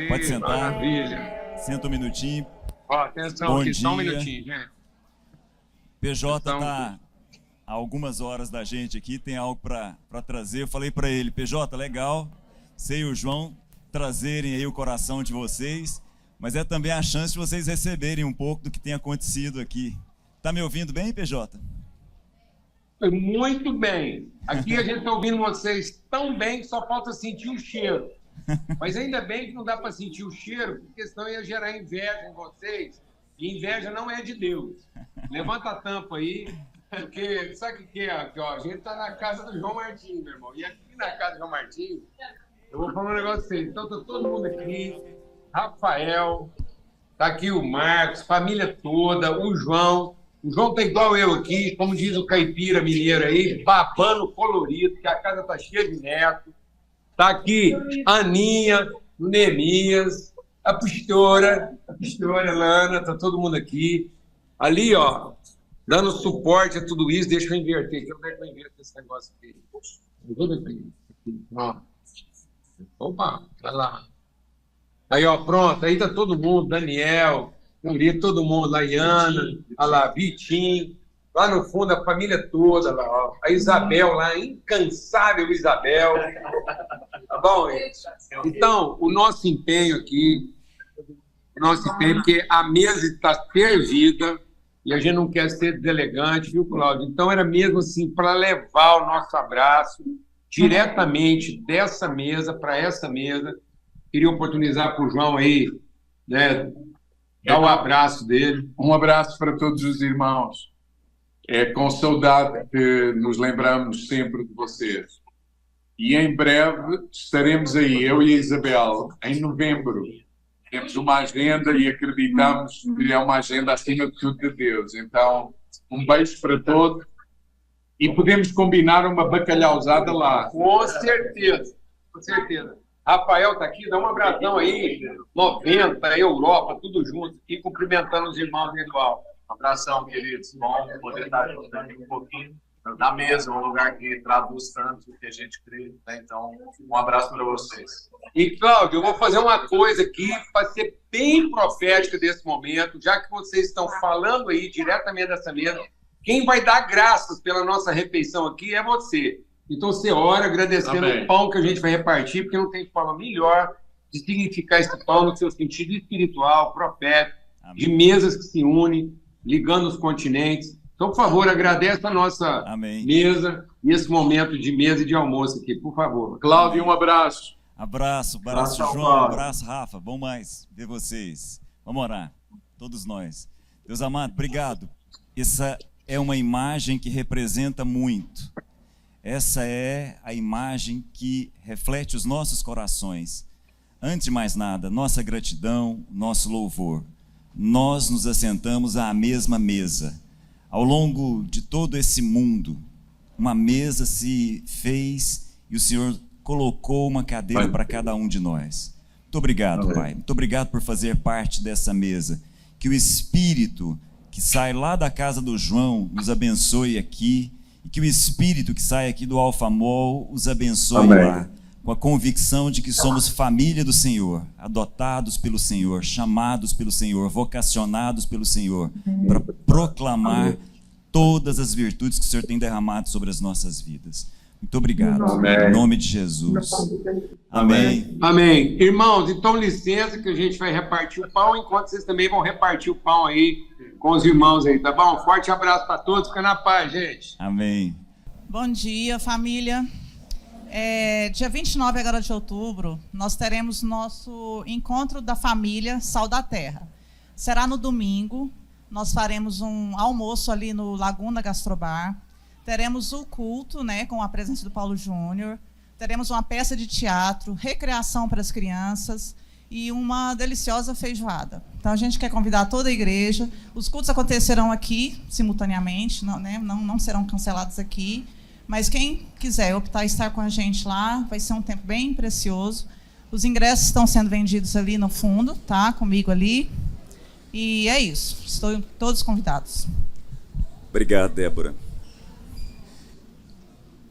Pode sentar. Maravilha. Senta um minutinho. Ó, atenção Bom aqui, dia. só um minutinho, gente. PJ Então, tá há algumas horas da gente aqui, tem algo para trazer. Eu falei para ele, PJ, legal, você e o João trazerem aí o coração de vocês, mas é também a chance de vocês receberem um pouco do que tem acontecido aqui. Tá me ouvindo bem, PJ? Muito bem. Aqui a gente está ouvindo vocês tão bem que só falta sentir o cheiro. Mas ainda bem que não dá para sentir o cheiro, porque senão ia gerar inveja em vocês. E inveja não é de Deus. Levanta a tampa aí, porque sabe o que é? Aqui, ó, a gente está na casa do João Martins, meu irmão. E aqui na casa do João Martins, eu vou falar um negócio pra vocês. Então, tá todo mundo aqui. Rafael, tá aqui o Marcos, família toda, o João. O João tá igual eu aqui, como diz o caipira mineiro aí, babando colorido, que a casa tá cheia de neto. Tá aqui a Aninha, o Neemias, a pastora Lana, tá todo mundo aqui. Ali, ó, dando suporte a tudo isso. Deixa eu inverter aqui. Onde é que eu inverto esse negócio aqui? Ó. Opa, vai lá. Aí, ó, pronto. Aí tá todo mundo, Daniel, Yuri, todo mundo, Laiana, olha lá, Vitinho, lá no fundo a família toda, lá, ó. A Isabel lá, incansável Isabel. Tá bom, gente? Então, o nosso empenho aqui, porque a mesa está servida e a gente não quer ser deselegante, viu, Cláudio? Então, era mesmo assim, para levar o nosso abraço diretamente dessa mesa para essa mesa. Queria oportunizar para o João aí, né, dar o abraço dele. Um abraço para todos os irmãos. É com saudade que nos lembramos sempre de vocês. E em breve estaremos aí, eu e a Isabel, em novembro. Temos uma agenda e acreditamos que é uma agenda acima de tudo de Deus. Então, um beijo para todos. E podemos combinar uma bacalhauzada lá. Com certeza, com certeza. Rafael tá aqui, dá um abração aí, 90, Europa, tudo junto, e cumprimentando os irmãos aí do alto. Abração, queridos. Bom poder estar junto aqui um pouquinho na mesa, um lugar que traduz tanto o que a gente crê. Né? Então, um abraço para vocês. E, Cláudio, eu vou fazer uma coisa aqui para ser bem profética desse momento, já que vocês estão falando aí diretamente dessa mesa. Quem vai dar graças pela nossa refeição aqui é você. Então, você ora agradecendo o pão que a gente vai repartir, porque não tem forma melhor de significar esse pão no seu sentido espiritual, profético, de mesas que se unem, ligando os continentes. Então, por favor, agradece a nossa mesa e esse momento de mesa e de almoço aqui, por favor. Cláudio, um abraço. Abraço, João, abraço, Rafa. Bom mais ver vocês. Vamos orar, todos nós. Deus amado, obrigado. Essa é uma imagem que representa muito. Essa é a imagem que reflete os nossos corações. Antes de mais nada, nossa gratidão, nosso louvor. Nós nos assentamos à mesma mesa. Ao longo de todo esse mundo, uma mesa se fez e o Senhor colocou uma cadeira para cada um de nós. Muito obrigado, Pai. Muito obrigado por fazer parte dessa mesa. Que o Espírito que sai lá da casa do João nos abençoe aqui, e que o Espírito que sai aqui do Alfamol os abençoe lá, com a convicção de que somos família do Senhor, adotados pelo Senhor, chamados pelo Senhor, vocacionados pelo Senhor, para proclamar todas as virtudes que o Senhor tem derramado sobre as nossas vidas. Muito obrigado. Em nome de Jesus. Amém. Amém. Irmãos, então licença que a gente vai repartir o pão, enquanto vocês também vão repartir o pão aí com os irmãos aí, tá bom? Forte abraço para todos, fica na paz, gente. Amém. Bom dia, família. Dia 29 agora de outubro, nós teremos nosso encontro da família Sal da Terra. Será no domingo, nós faremos um almoço ali no Laguna Gastrobar. Teremos o culto, né, com a presença do Paulo Júnior. Teremos uma peça de teatro, recreação para as crianças e uma deliciosa feijoada. Então, a gente quer convidar toda a igreja. Os cultos acontecerão aqui, simultaneamente, não serão cancelados aqui. Mas quem quiser optar estar com a gente lá, vai ser um tempo bem precioso. Os ingressos estão sendo vendidos ali no fundo, tá? Comigo ali. E é isso. Estou todos convidados. Obrigado, Débora.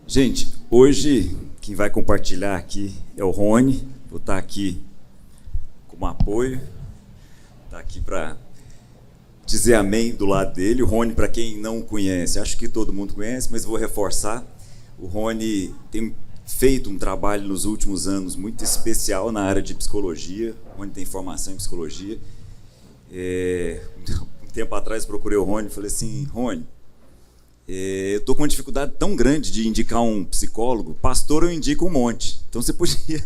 Gente, hoje quem vai compartilhar aqui é o Rony. Vou estar aqui como apoio. Está aqui para dizer amém do lado dele. O Rony, para quem não conhece, acho que todo mundo conhece, mas vou reforçar. O Rony tem feito um trabalho nos últimos anos muito especial na área de psicologia. O Rony tem formação em psicologia. Um tempo atrás procurei o Rony e falei assim: Rony, eu estou com uma dificuldade tão grande de indicar um psicólogo. Pastor, eu indico um monte. Então você podia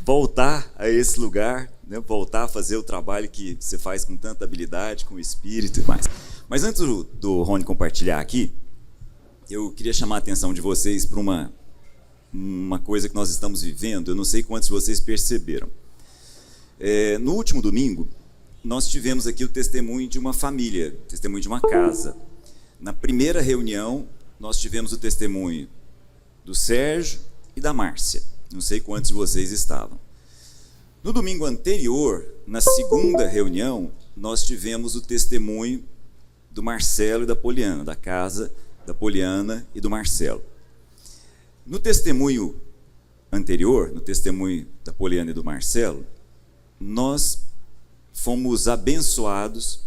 voltar a esse lugar, né? Voltar a fazer o trabalho que você faz com tanta habilidade, com o espírito e mais. Mas antes do Rony compartilhar aqui, eu queria chamar a atenção de vocês para uma coisa que nós estamos vivendo. Eu não sei quantos de vocês perceberam. No último domingo, nós tivemos aqui o testemunho de uma família, testemunho de uma casa. Na primeira reunião, nós tivemos o testemunho do Sérgio e da Márcia. Não sei quantos de vocês estavam. No domingo anterior, na segunda reunião, nós tivemos o testemunho do Marcelo e da Poliana, da casa da Poliana e do Marcelo. No testemunho anterior, no testemunho da Poliana e do Marcelo, nós fomos abençoados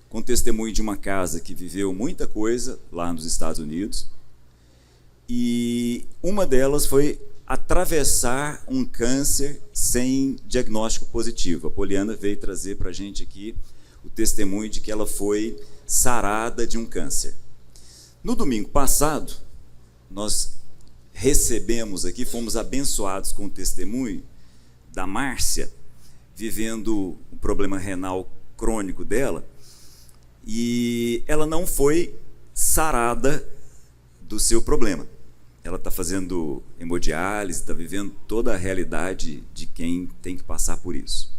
com o testemunho de uma casa que viveu muita coisa lá nos Estados Unidos, e uma delas foi atravessar um câncer sem diagnóstico positivo. A Poliana veio trazer para a gente aqui o testemunho de que ela foi sarada de um câncer. No domingo passado, nós recebemos aqui, fomos abençoados com o testemunho da Márcia, vivendo um problema renal crônico dela, e ela não foi sarada do seu problema. Ela está fazendo hemodiálise, está vivendo toda a realidade de quem tem que passar por isso.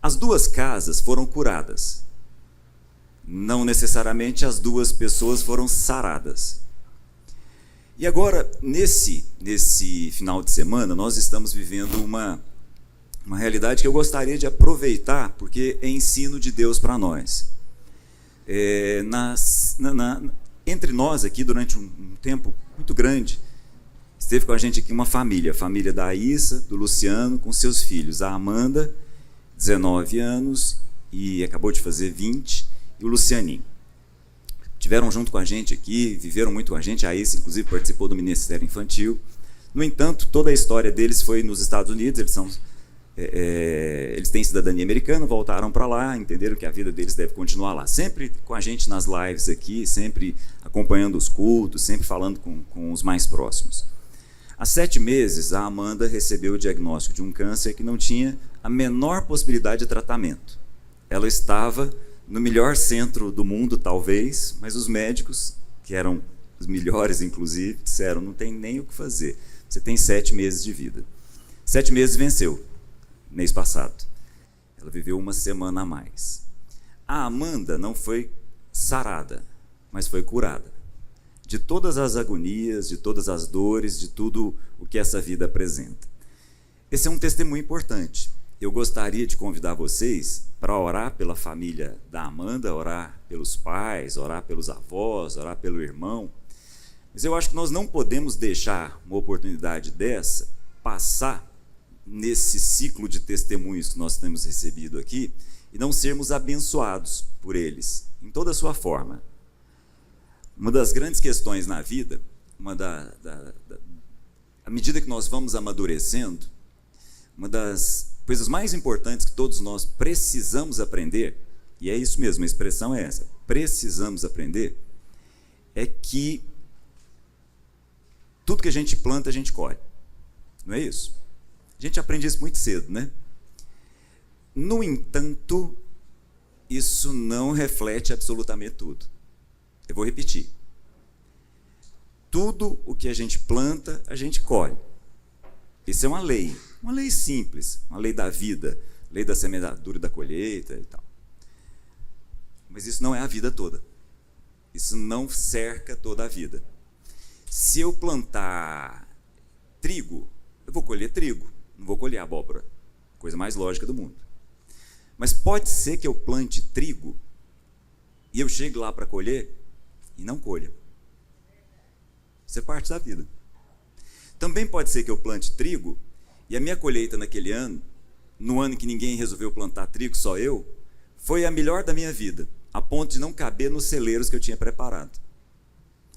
As duas casas foram curadas. Não necessariamente as duas pessoas foram saradas. E agora, nesse final de semana, nós estamos vivendo uma realidade que eu gostaria de aproveitar, porque é ensino de Deus para nós. Entre nós aqui, durante um tempo muito grande, esteve com a gente aqui uma família, a família da Aissa, do Luciano, com seus filhos, a Amanda, 19 anos, e acabou de fazer 20, e o Lucianinho. Tiveram junto com a gente aqui, viveram muito com a gente. A Aissa, inclusive, participou do Ministério Infantil. No entanto, toda a história deles foi nos Estados Unidos. Eles têm cidadania americana, voltaram para lá, entenderam que a vida deles deve continuar lá. Sempre com a gente nas lives aqui, sempre acompanhando os cultos, sempre falando com os mais próximos. Há 7 meses, a Amanda recebeu o diagnóstico de um câncer que não tinha a menor possibilidade de tratamento. Ela estava no melhor centro do mundo, talvez, mas os médicos, que eram os melhores, inclusive, disseram: não tem nem o que fazer, você tem 7 meses de vida. 7 meses venceu. Mês passado. Ela viveu 1 semana a mais. A Amanda não foi sarada, mas foi curada. De todas as agonias, de todas as dores, de tudo o que essa vida apresenta. Esse é um testemunho importante. Eu gostaria de convidar vocês para orar pela família da Amanda, orar pelos pais, orar pelos avós, orar pelo irmão. Mas eu acho que nós não podemos deixar uma oportunidade dessa passar nesse ciclo de testemunhos que nós temos recebido aqui e não sermos abençoados por eles, em toda a sua forma. Uma das grandes questões na vida, à medida que nós vamos amadurecendo, uma das coisas mais importantes que todos nós precisamos aprender, e é isso mesmo, a expressão é essa, precisamos aprender, é que tudo que a gente planta, a gente colhe. Não é isso? A gente aprende isso muito cedo, né? No entanto, isso não reflete absolutamente tudo. Eu vou repetir. Tudo o que a gente planta, a gente colhe. Isso é uma lei simples, uma lei da vida, lei da semeadura e da colheita e tal. Mas isso não é a vida toda. Isso não cerca toda a vida. Se eu plantar trigo, eu vou colher trigo. Não vou colher abóbora, coisa mais lógica do mundo. Mas pode ser que eu plante trigo e eu chegue lá para colher e não colha. Isso é parte da vida. Também pode ser que eu plante trigo e a minha colheita naquele ano no ano que ninguém resolveu plantar trigo, só eu, foi a melhor da minha vida, a ponto de não caber nos celeiros que eu tinha preparado.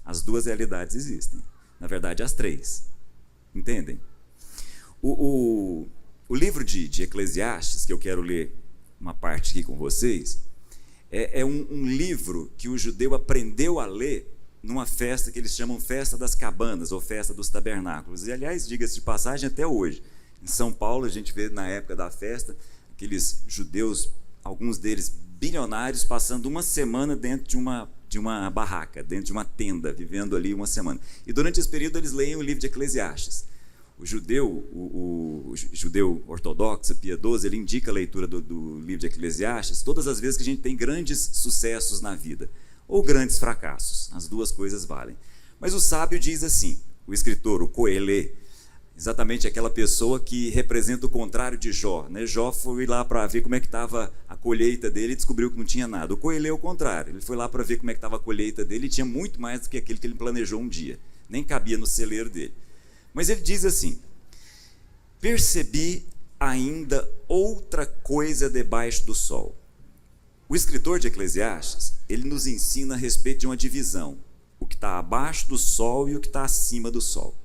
As duas realidades existem. Na verdade, as três. Entendem? O livro de Eclesiastes, que eu quero ler uma parte aqui com vocês, é um livro que o judeu aprendeu a ler numa festa que eles chamam Festa das Cabanas, ou Festa dos Tabernáculos. E, aliás, diga-se de passagem, até hoje, em São Paulo, a gente vê na época da festa, aqueles judeus, alguns deles bilionários, passando uma semana dentro de uma barraca, dentro de uma tenda, vivendo ali uma semana. E durante esse período eles leem o livro de Eclesiastes. O judeu ortodoxo, piedoso, ele indica a leitura do livro de Eclesiastes todas as vezes que a gente tem grandes sucessos na vida, ou grandes fracassos, as duas coisas valem. Mas o sábio diz assim, o escritor, o Coelê, exatamente aquela pessoa que representa o contrário de Jó, né? Jó foi lá para ver como é que estava a colheita dele e descobriu que não tinha nada. O Coelê é o contrário, ele foi lá para ver como é que estava a colheita dele e tinha muito mais do que aquele que ele planejou um dia, nem cabia no celeiro dele. Mas ele diz assim: percebi ainda outra coisa debaixo do sol. O escritor de Eclesiastes, ele nos ensina a respeito de uma divisão, o que está abaixo do sol e o que está acima do sol.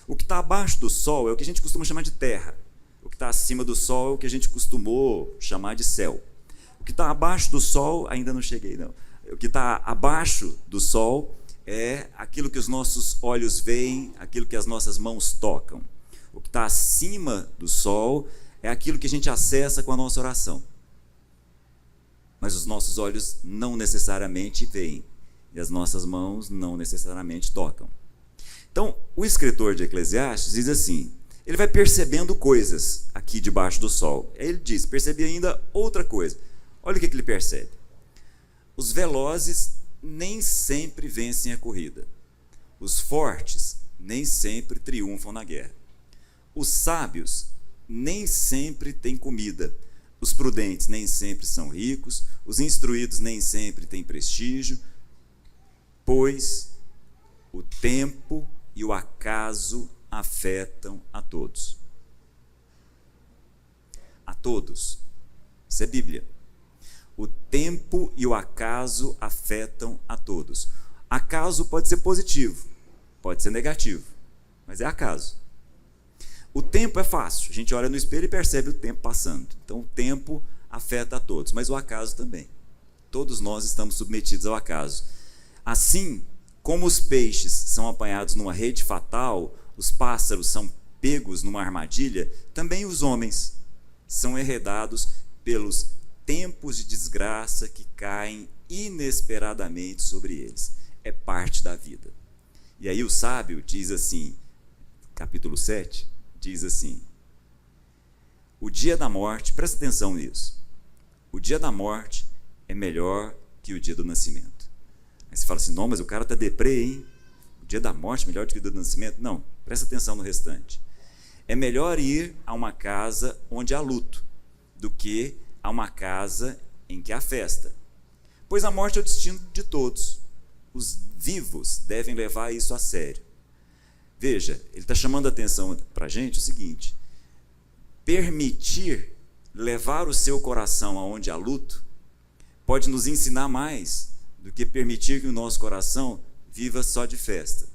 O que está abaixo do sol é o que a gente costuma chamar de terra, o que está acima do sol é o que a gente costumou chamar de céu. O que está abaixo do sol, ainda não cheguei não, o que está abaixo do sol é aquilo que os nossos olhos veem, aquilo que as nossas mãos tocam. O que está acima do sol é aquilo que a gente acessa com a nossa oração. Mas os nossos olhos não necessariamente veem, e as nossas mãos não necessariamente tocam. Então, o escritor de Eclesiastes diz assim, ele vai percebendo coisas aqui debaixo do sol. Aí ele diz, percebi ainda outra coisa. Olha o que ele percebe. Os velozes nem sempre vencem a corrida. Os fortes nem sempre triunfam na guerra. Os sábios nem sempre têm comida. Os prudentes nem sempre são ricos. Os instruídos nem sempre têm prestígio. Pois o tempo e o acaso afetam a todos. A todos. Isso é Bíblia. O tempo e o acaso afetam a todos. Acaso pode ser positivo, pode ser negativo, mas é acaso. O tempo é fácil, a gente olha no espelho e percebe o tempo passando. Então o tempo afeta a todos, mas o acaso também. Todos nós estamos submetidos ao acaso. Assim como os peixes são apanhados numa rede fatal, os pássaros são pegos numa armadilha, também os homens são enredados pelos tempos de desgraça que caem inesperadamente sobre eles. É parte da vida. E aí o sábio diz assim, capítulo 7, diz assim, o dia da morte, presta atenção nisso, o dia da morte é melhor que o dia do nascimento. Aí você fala assim, não, mas o cara está deprê, hein? O dia da morte é melhor do que o dia do nascimento? Não, presta atenção no restante. É melhor ir a uma casa onde há luto do que a uma casa em que há festa. Pois a morte é o destino de todos. Os vivos devem levar isso a sério. Veja, ele está chamando a atenção para a gente o seguinte, permitir levar o seu coração aonde há luto pode nos ensinar mais do que permitir que o nosso coração viva só de festa.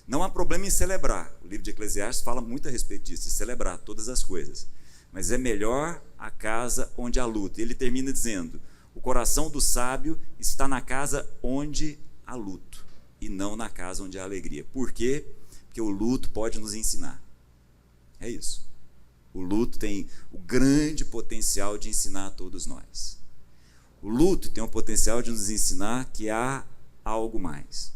Não há problema em celebrar. O livro de Eclesiastes fala muito a respeito disso, de celebrar todas as coisas. Mas é melhor a casa onde há luto. Ele termina dizendo, o coração do sábio está na casa onde há luto, e não na casa onde há alegria. Por quê? Porque o luto pode nos ensinar. É isso. O luto tem o grande potencial de ensinar a todos nós. O luto tem o potencial de nos ensinar que há algo mais.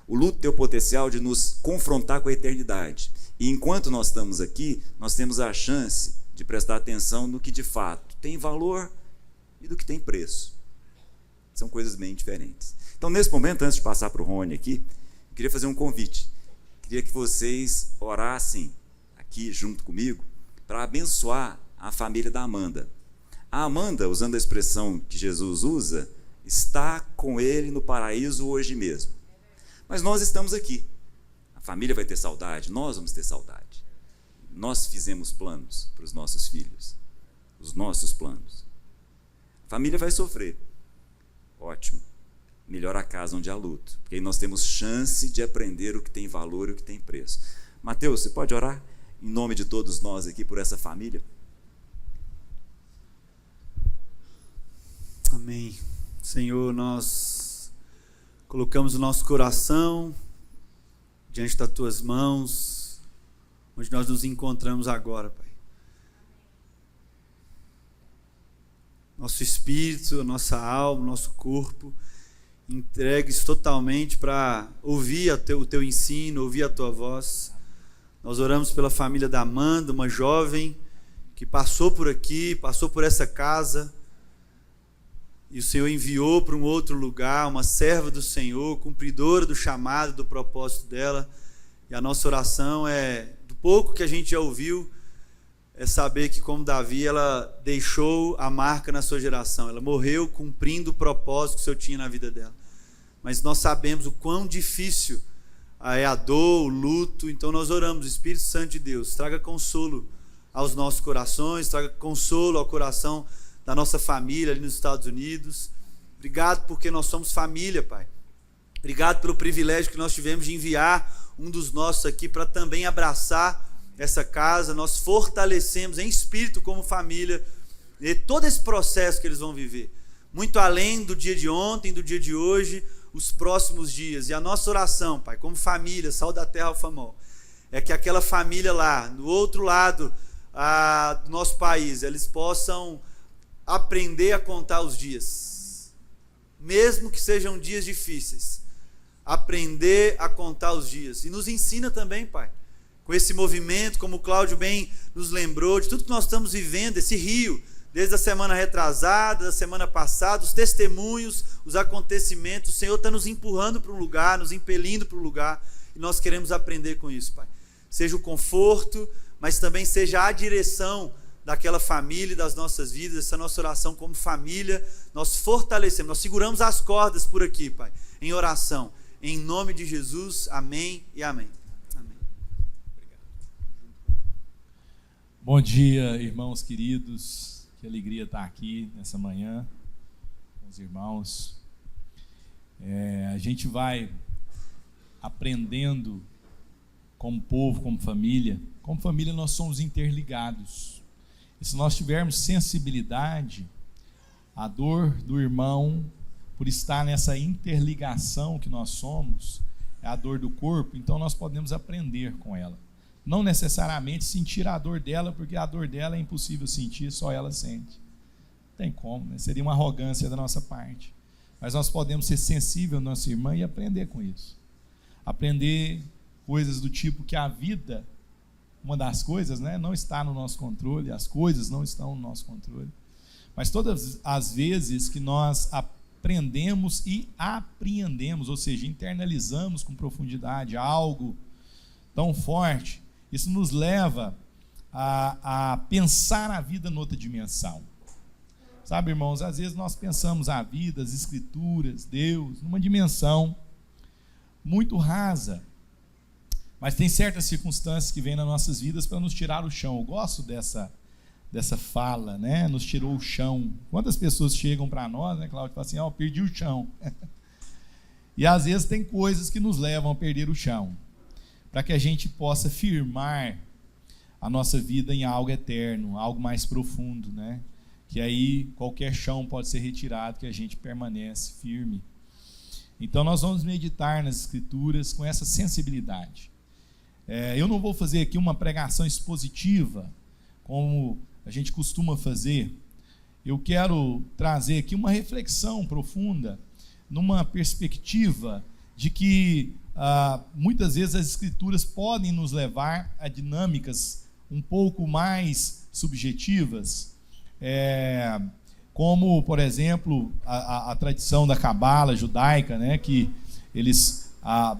O luto tem o potencial de nos confrontar com a eternidade. E enquanto nós estamos aqui, nós temos a chance de prestar atenção no que de fato tem valor e do que tem preço. São coisas bem diferentes. Então, nesse momento, antes de passar para o Rony aqui, eu queria fazer um convite. Queria que vocês orassem aqui junto comigo para abençoar a família da Amanda. A Amanda, usando a expressão que Jesus usa, está com ele no paraíso hoje mesmo. Mas nós estamos aqui. A família vai ter saudade, nós vamos ter saudade. Nós fizemos planos para os nossos filhos. os nossos planos. A família vai sofrer. Ótimo. Melhor a casa onde há luto, porque aí nós temos chance de aprender o que tem valor e o que tem preço. Mateus, você pode orar em nome de todos nós aqui por essa família? Amém. Senhor, nós colocamos o nosso coração diante das Tuas mãos, onde nós nos encontramos agora, Pai. Nosso espírito, a nossa alma, nosso corpo, entregues totalmente para ouvir o Teu ensino, ouvir a Tua voz. Nós oramos pela família da Amanda, uma jovem que passou por aqui, passou por essa casa, e o Senhor enviou para um outro lugar, uma serva do Senhor, cumpridora do chamado, do propósito dela. E a nossa oração é, do pouco que a gente já ouviu, é saber que, como Davi, ela deixou a marca na sua geração. Ela morreu cumprindo o propósito que o Senhor tinha na vida dela. Mas nós sabemos o quão difícil é a dor, o luto. Então nós oramos, Espírito Santo de Deus, traga consolo aos nossos corações, traga consolo ao coração da nossa família ali nos Estados Unidos. Obrigado porque nós somos família, Pai. Obrigado pelo privilégio que nós tivemos de enviar um dos nossos aqui para também abraçar essa casa. Nós fortalecemos em espírito como família e todo esse processo que eles vão viver, muito além do dia de ontem, do dia de hoje, os próximos dias. E a nossa oração, Pai, como família, Sal da Terra Alfamol, é que aquela família lá, do outro lado do nosso país, eles possam aprender a contar os dias, mesmo que sejam dias difíceis, aprender a contar os dias. E nos ensina também, Pai, com esse movimento, como o Cláudio bem nos lembrou, de tudo que nós estamos vivendo, esse rio, desde a semana retrasada, da semana passada, os testemunhos, os acontecimentos. O Senhor está nos empurrando para um lugar, nos impelindo para um lugar, e nós queremos aprender com isso, Pai. Seja o conforto, mas também seja a direção daquela família e das nossas vidas. Essa nossa oração como família, nós fortalecemos, nós seguramos as cordas por aqui, Pai, em oração, em nome de Jesus, amém e amém. Amém. Bom dia, irmãos queridos, que alegria estar aqui nessa manhã com os irmãos. A gente vai aprendendo como povo, como família nós somos interligados. E se nós tivermos sensibilidade, a dor do irmão, por estar nessa interligação que nós somos, é a dor do corpo, então nós podemos aprender com ela. Não necessariamente sentir a dor dela, porque a dor dela é impossível sentir, só ela sente. Não tem como, né? Seria uma arrogância da nossa parte. Mas nós podemos ser sensíveis à nossa irmã e aprender com isso. Aprender coisas do tipo que a vida, uma das coisas, né, não está no nosso controle, as coisas não estão no nosso controle. Mas todas as vezes que nós aprendemos e apreendemos, ou seja, internalizamos com profundidade algo tão forte, isso nos leva a pensar a vida noutra dimensão. Sabe, irmãos, às vezes nós pensamos a vida, as escrituras, Deus, numa dimensão muito rasa. Mas tem certas circunstâncias que vêm nas nossas vidas para nos tirar o chão. Eu gosto dessa fala, né? Nos tirou o chão. Quantas pessoas chegam para nós, né, Cláudio, e falam assim, perdi o chão. E às vezes tem coisas que nos levam a perder o chão, para que a gente possa firmar a nossa vida em algo eterno, algo mais profundo, né? Que aí qualquer chão pode ser retirado, que a gente permanece firme. Então nós vamos meditar nas Escrituras com essa sensibilidade. Eu não vou fazer aqui uma pregação expositiva, como a gente costuma fazer. Eu quero trazer aqui uma reflexão profunda, numa perspectiva de que muitas vezes as Escrituras podem nos levar a dinâmicas um pouco mais subjetivas, como, por exemplo, a tradição da Cabala judaica, né, que eles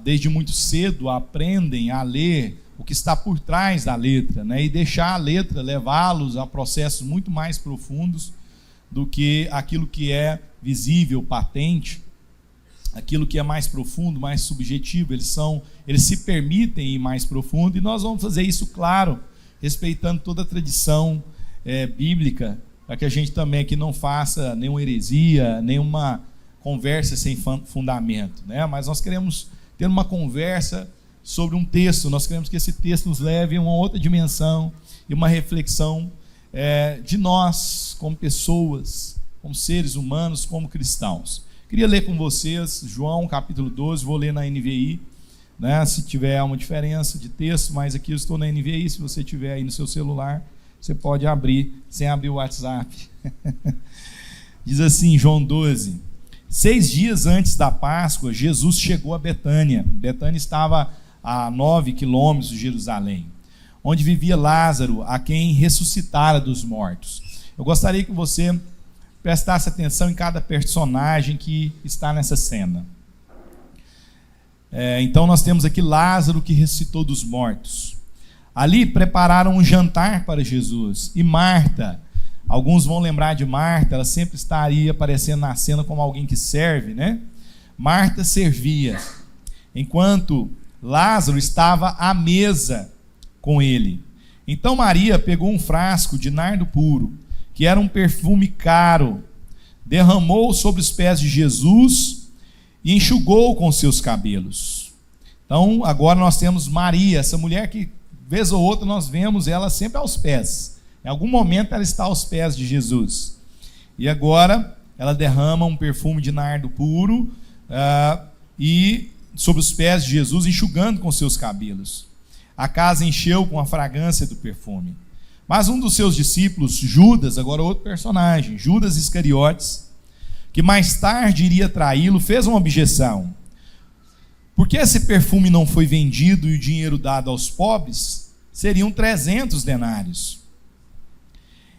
desde muito cedo aprendem a ler o que está por trás da letra, né, e deixar a letra levá-los a processos muito mais profundos do que aquilo que é visível, patente, aquilo que é mais profundo, mais subjetivo. Eles se permitem ir mais profundo, e nós vamos fazer isso, claro, respeitando toda a tradição bíblica para que a gente também aqui não faça nenhuma heresia, nenhuma conversa sem fundamento, né? Mas nós queremos ter uma conversa sobre um texto, nós queremos que esse texto nos leve a uma outra dimensão e uma reflexão de nós como pessoas, como seres humanos, como cristãos. Queria ler com vocês João capítulo 12, vou ler na NVI, né? Se tiver uma diferença de texto, mas aqui eu estou na NVI, se você tiver aí no seu celular, você pode abrir, sem abrir o WhatsApp. Diz assim, João 12: 6 dias antes da Páscoa, Jesus chegou a Betânia. Betânia estava a 9 quilômetros de Jerusalém, onde vivia Lázaro, a quem ressuscitara dos mortos. Eu gostaria que você prestasse atenção em cada personagem que está nessa cena. Então nós temos aqui Lázaro, que ressuscitou dos mortos. Ali prepararam um jantar para Jesus. E Marta, alguns vão lembrar de Marta, ela sempre estaria aparecendo na cena como alguém que serve, né? Marta servia, enquanto Lázaro estava à mesa com ele. Então Maria pegou um frasco de nardo puro, que era um perfume caro, derramou sobre os pés de Jesus e enxugou com seus cabelos. Então agora nós temos Maria, essa mulher que vez ou outra nós vemos ela sempre aos pés. Em algum momento ela está aos pés de Jesus. E agora ela derrama um perfume de nardo puro e sobre os pés de Jesus, enxugando com seus cabelos. A casa encheu com a fragrância do perfume. Mas um dos seus discípulos, Judas, agora outro personagem, Judas Iscariotes, que mais tarde iria traí-lo, fez uma objeção. Por que esse perfume não foi vendido e o dinheiro dado aos pobres? Seriam 300 denários.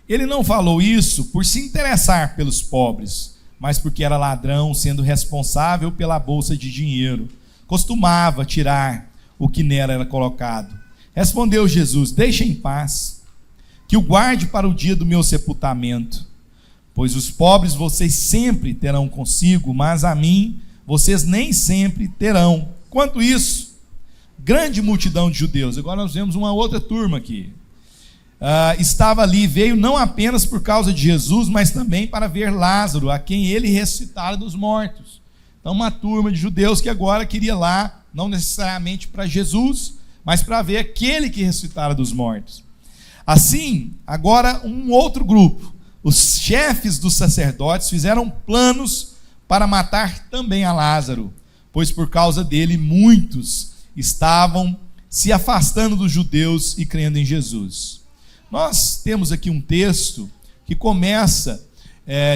Ele não falou isso por se interessar pelos pobres, mas porque era ladrão, sendo responsável pela bolsa de dinheiro. Costumava tirar o que nela era colocado. Respondeu Jesus: deixa em paz, que o guarde para o dia do meu sepultamento. Pois os pobres vocês sempre terão consigo, mas a mim vocês nem sempre terão. Quanto isso, grande multidão de judeus, agora nós vemos uma outra turma aqui, estava ali, veio não apenas por causa de Jesus, mas também para ver Lázaro, a quem ele ressuscitara dos mortos. Então uma turma de judeus que agora queria lá, não necessariamente para Jesus, mas para ver aquele que ressuscitara dos mortos. Assim, agora um outro grupo, os chefes dos sacerdotes, fizeram planos para matar também a Lázaro, pois por causa dele muitos estavam se afastando dos judeus e crendo em Jesus. Nós temos aqui um texto que começa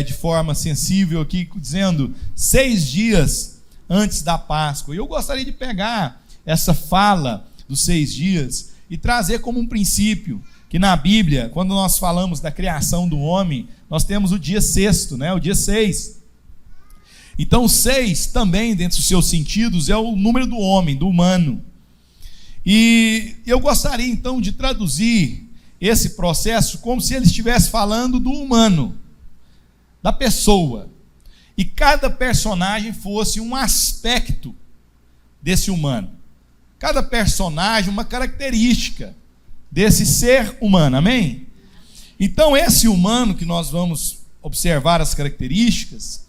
de forma sensível aqui, dizendo 6 dias antes da Páscoa. E eu gostaria de pegar essa fala dos 6 dias e trazer como um princípio que na Bíblia, quando nós falamos da criação do homem, nós temos o dia sexto, né? O dia 6. Então o 6 também, dentro dos seus sentidos, é o número do homem, do humano. E eu gostaria então de traduzir esse processo como se ele estivesse falando do humano, da pessoa, e cada personagem fosse um aspecto desse humano, cada personagem uma característica desse ser humano, amém? Então esse humano que nós vamos observar as características,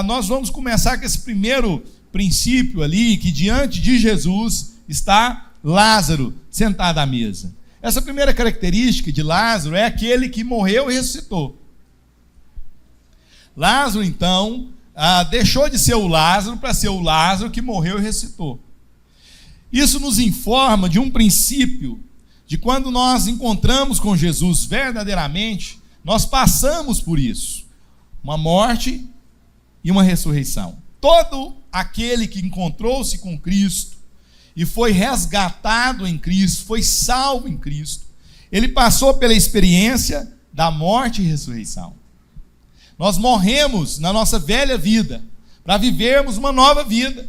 nós vamos começar com esse primeiro princípio ali, que diante de Jesus está Lázaro sentado à mesa. Essa primeira característica de Lázaro é aquele que morreu e ressuscitou. Lázaro, então, deixou de ser o Lázaro para ser o Lázaro que morreu e ressuscitou. Isso nos informa de um princípio, de quando nós encontramos com Jesus verdadeiramente, nós passamos por isso, uma morte e uma ressurreição. Todo aquele que encontrou-se com Cristo e foi resgatado em Cristo, foi salvo em Cristo, ele passou pela experiência da morte e ressurreição. Nós morremos na nossa velha vida para vivermos uma nova vida.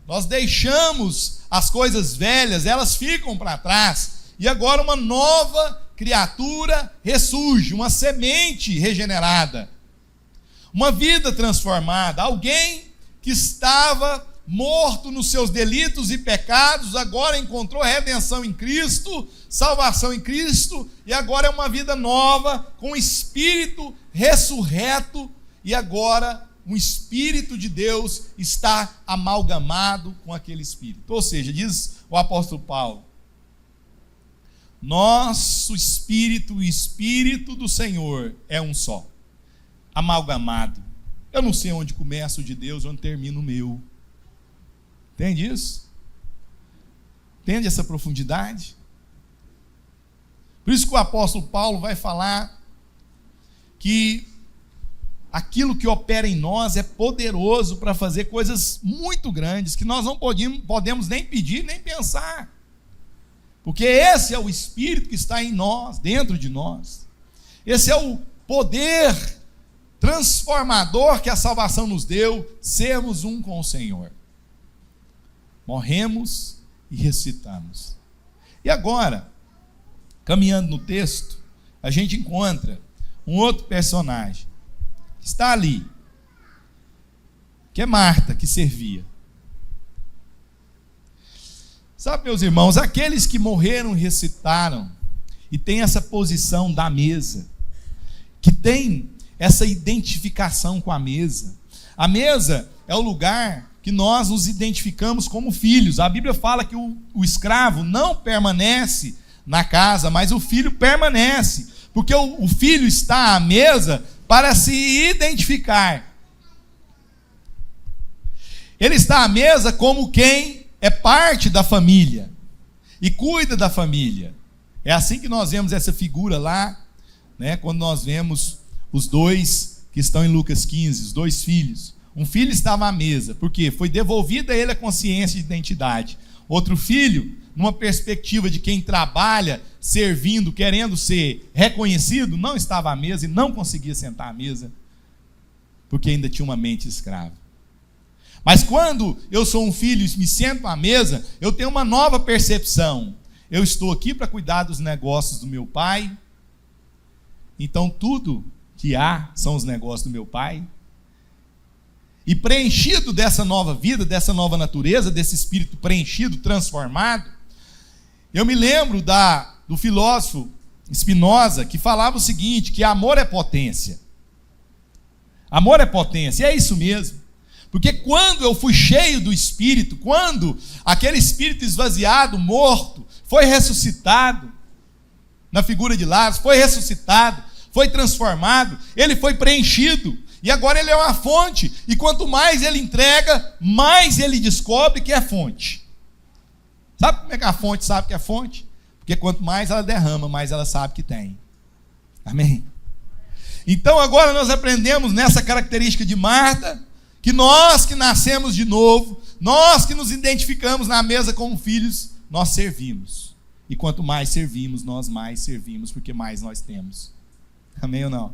Nós deixamos as coisas velhas, elas ficam para trás, e agora uma nova criatura ressurge, uma semente regenerada, uma vida transformada, alguém que estava morto nos seus delitos e pecados, agora encontrou redenção em Cristo, salvação em Cristo, e agora é uma vida nova, com o Espírito ressurreto, e agora o Espírito de Deus está amalgamado com aquele Espírito. Ou seja, diz o apóstolo Paulo, nosso Espírito e o Espírito do Senhor é um só, amalgamado. Eu não sei onde começa o de Deus, onde termina o meu. Entende isso? Entende essa profundidade? Por isso que o apóstolo Paulo vai falar que aquilo que opera em nós é poderoso para fazer coisas muito grandes, que nós não podemos nem pedir, nem pensar. Porque esse é o Espírito que está em nós, dentro de nós. Esse é o poder transformador que a salvação nos deu, sermos um com o Senhor. Morremos e ressuscitamos. E agora, caminhando no texto, a gente encontra um outro personagem que está ali, que é Marta, que servia. Sabe, meus irmãos, aqueles que morreram e ressuscitaram e têm essa posição da mesa, que tem essa identificação com a mesa. A mesa é o lugar que nós nos identificamos como filhos. A Bíblia fala que o escravo não permanece na casa, mas o filho permanece, porque o filho está à mesa para se identificar. Ele está à mesa como quem é parte da família e cuida da família. É assim que nós vemos essa figura lá, né, quando nós vemos os dois que estão em Lucas 15, os dois filhos. Um filho estava à mesa, porque foi devolvida a ele a consciência de identidade. Outro filho, numa perspectiva de quem trabalha, servindo, querendo ser reconhecido, não estava à mesa e não conseguia sentar à mesa, porque ainda tinha uma mente escrava. Mas quando eu sou um filho e me sento à mesa, eu tenho uma nova percepção. Eu estou aqui para cuidar dos negócios do meu pai, então tudo que há são os negócios do meu pai. E preenchido dessa nova vida, dessa nova natureza, desse espírito preenchido, transformado, eu me lembro do filósofo Spinoza, que falava o seguinte, que amor é potência. Amor é potência, e é isso mesmo. Porque quando eu fui cheio do Espírito, quando aquele Espírito esvaziado, morto, foi ressuscitado, na figura de Lázaro, foi ressuscitado, foi transformado, ele foi preenchido, e agora ele é uma fonte, e quanto mais ele entrega, mais ele descobre que é fonte. Sabe como é que a fonte sabe que é fonte? Porque quanto mais ela derrama, mais ela sabe que tem. Amém? Então agora nós aprendemos nessa característica de Marta, que nós que nascemos de novo, nós que nos identificamos na mesa como filhos, nós servimos. E quanto mais servimos, nós mais servimos, porque mais nós temos. Amém ou não?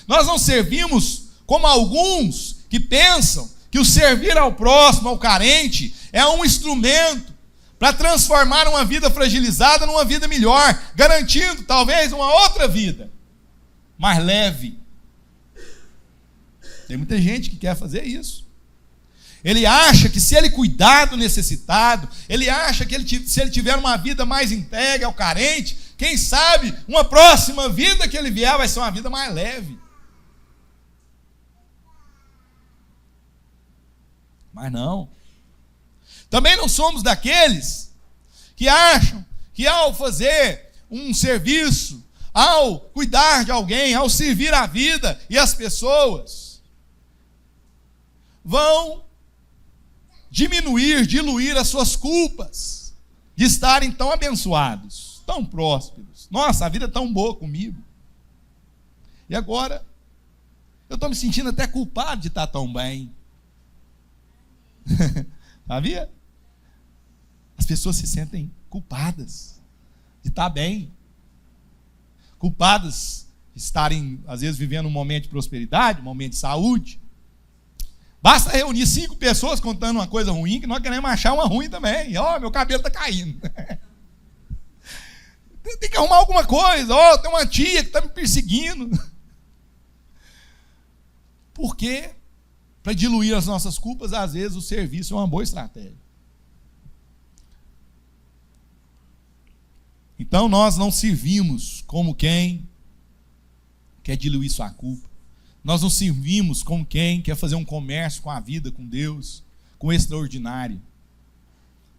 Nós não servimos como alguns que pensam que o servir ao próximo, ao carente, é um instrumento para transformar uma vida fragilizada numa vida melhor, garantindo talvez uma outra vida mais leve. Tem muita gente que quer fazer isso. Ele acha que se ele cuidar do necessitado, ele acha que se ele tiver uma vida mais entregue ao carente, quem sabe uma próxima vida que ele vier vai ser uma vida mais leve. Mas não. Também não somos daqueles que acham que ao fazer um serviço, ao cuidar de alguém, ao servir a vida e as pessoas, vão diluir as suas culpas de estarem tão abençoados, tão prósperos. Nossa, a vida é tão boa comigo. E agora, eu estou me sentindo até culpado de estar tão bem. Sabia? As pessoas se sentem culpadas de estar bem. Culpadas de estarem, às vezes, vivendo um momento de prosperidade, um momento de saúde. Basta reunir 5 pessoas contando uma coisa ruim, que nós queremos achar uma ruim também. Ó, meu cabelo está caindo. Tem que arrumar alguma coisa. Ó, tem uma tia que está me perseguindo. Por quê? para diluir as nossas culpas, às vezes o serviço é uma boa estratégia. Então nós não servimos como quem quer diluir sua culpa. Nós não servimos como quem quer fazer um comércio com a vida, com Deus, com o extraordinário.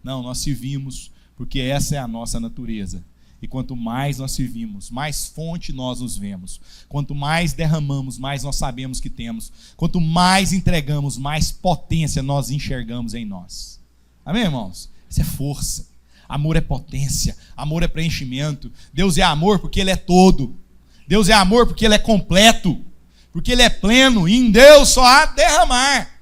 Não, nós servimos porque essa é a nossa natureza. E quanto mais nós servimos, mais fonte nós nos vemos. Quanto mais derramamos, mais nós sabemos que temos. Quanto mais entregamos, mais potência nós enxergamos em nós. Amém, irmãos? Isso é força. Amor é potência. Amor é preenchimento. Deus é amor porque Ele é todo. Deus é amor porque Ele é completo. Porque Ele é pleno. E em Deus só há derramar.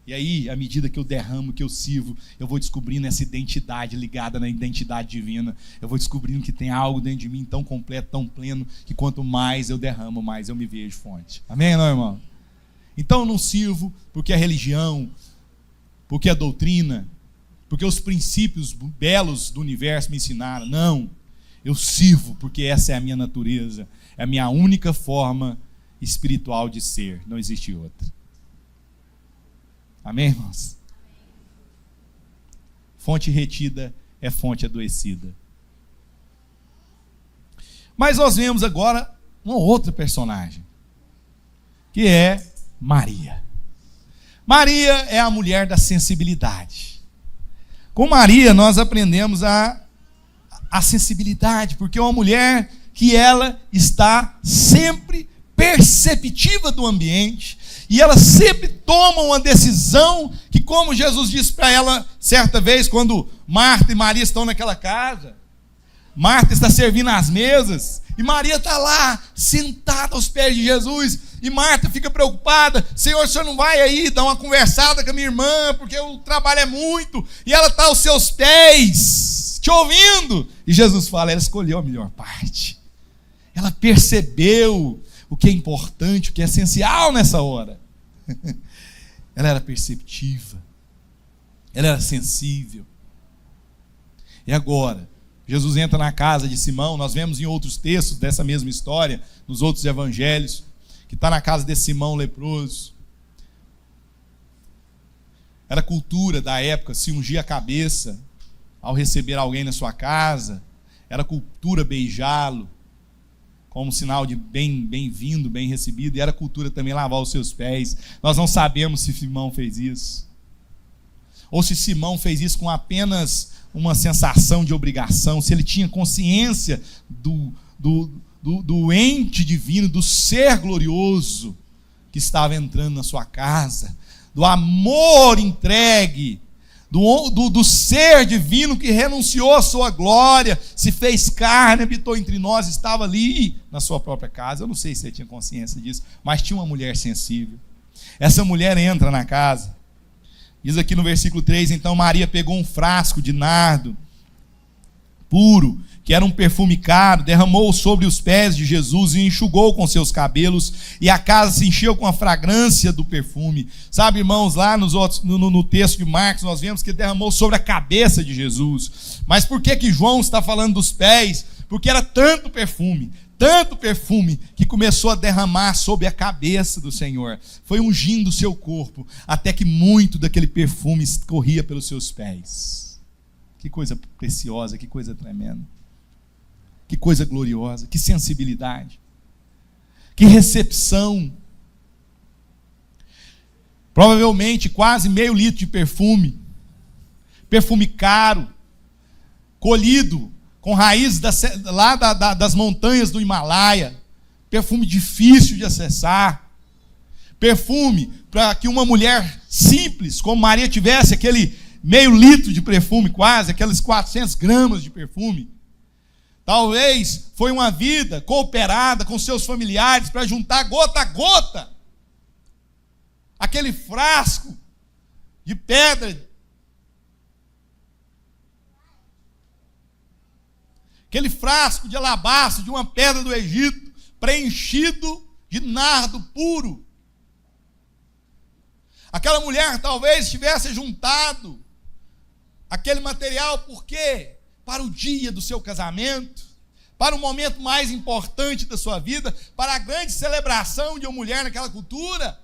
E aí, à medida que eu derramo, que eu sirvo, eu vou descobrindo essa identidade ligada na identidade divina. Eu vou descobrindo que tem algo dentro de mim tão completo, tão pleno, que quanto mais eu derramo, mais eu me vejo fonte. Amém, não, irmão? Então eu não sirvo porque a religião, porque a doutrina, porque os princípios belos do universo me ensinaram. Não, eu sirvo porque essa é a minha natureza. É a minha única forma espiritual de ser. Não existe outra. Amém, irmãos? Fonte retida é fonte adoecida. Mas nós vemos agora uma outra personagem, que é Maria. Maria é a mulher da sensibilidade. Com Maria nós aprendemos a sensibilidade, porque é uma mulher que ela está sempre perceptiva do ambiente, e ela sempre toma uma decisão que, como Jesus disse para ela certa vez, quando Marta e Maria estão naquela casa, Marta está servindo as mesas, e Maria está lá, sentada aos pés de Jesus, e Marta fica preocupada: Senhor, o senhor não vai aí dar uma conversada com a minha irmã, porque o trabalho é muito, e ela está aos seus pés, te ouvindo. E Jesus fala: ela escolheu a melhor parte, ela percebeu o que é importante, o que é essencial nessa hora. Ela era perceptiva, ela era sensível. E agora, Jesus entra na casa de Simão. Nós vemos em outros textos dessa mesma história, nos outros evangelhos, que está na casa desse Simão leproso. Era cultura da época se ungir a cabeça ao receber alguém na sua casa. Era cultura beijá-lo como sinal de bem-vindo, bem recebido. E era cultura também lavar os seus pés. Nós não sabemos se Simão fez isso, ou se Simão fez isso com apenas uma sensação de obrigação, se ele tinha consciência do ente divino, do ser glorioso que estava entrando na sua casa, do amor entregue, do ser divino que renunciou à sua glória, se fez carne, habitou entre nós, estava ali na sua própria casa. Eu não sei se ele tinha consciência disso, mas tinha uma mulher sensível. Essa mulher entra na casa. Diz aqui no versículo 3, então Maria pegou um frasco de nardo puro, que era um perfume caro, derramou sobre os pés de Jesus e enxugou com seus cabelos, e a casa se encheu com a fragrância do perfume. Sabe, irmãos, lá no texto de Marcos nós vemos que derramou sobre a cabeça de Jesus. Mas por que João está falando dos pés? Porque era tanto perfume, que começou a derramar sobre a cabeça do Senhor. Foi ungindo o seu corpo, até que muito daquele perfume escorria pelos seus pés. Que coisa preciosa, que coisa tremenda. Que coisa gloriosa, que sensibilidade, que recepção. Provavelmente quase meio litro de perfume caro, colhido com raízes lá das montanhas do Himalaia, perfume difícil de acessar, perfume para que uma mulher simples como Maria tivesse aquele meio litro de perfume, quase, aqueles 400 gramas de perfume. Talvez foi uma vida cooperada com seus familiares para juntar gota a gota aquele frasco de pedra, aquele frasco de alabastro de uma pedra do Egito, preenchido de nardo puro. Aquela mulher talvez tivesse juntado aquele material, por quê? Para o dia do seu casamento, para o momento mais importante da sua vida, para a grande celebração de uma mulher naquela cultura.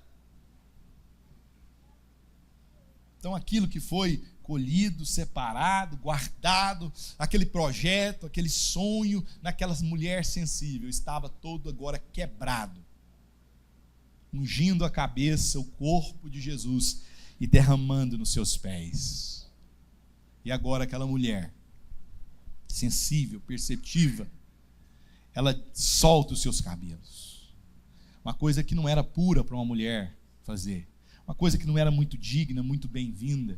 Então, aquilo que foi colhido, separado, guardado, aquele projeto, aquele sonho, naquela mulher sensível, estava todo agora quebrado, ungindo a cabeça, o corpo de Jesus e derramando nos seus pés. E agora aquela mulher, sensível, perceptiva, ela solta os seus cabelos. Uma coisa que não era pura para uma mulher fazer. Uma coisa que não era muito digna, muito bem-vinda.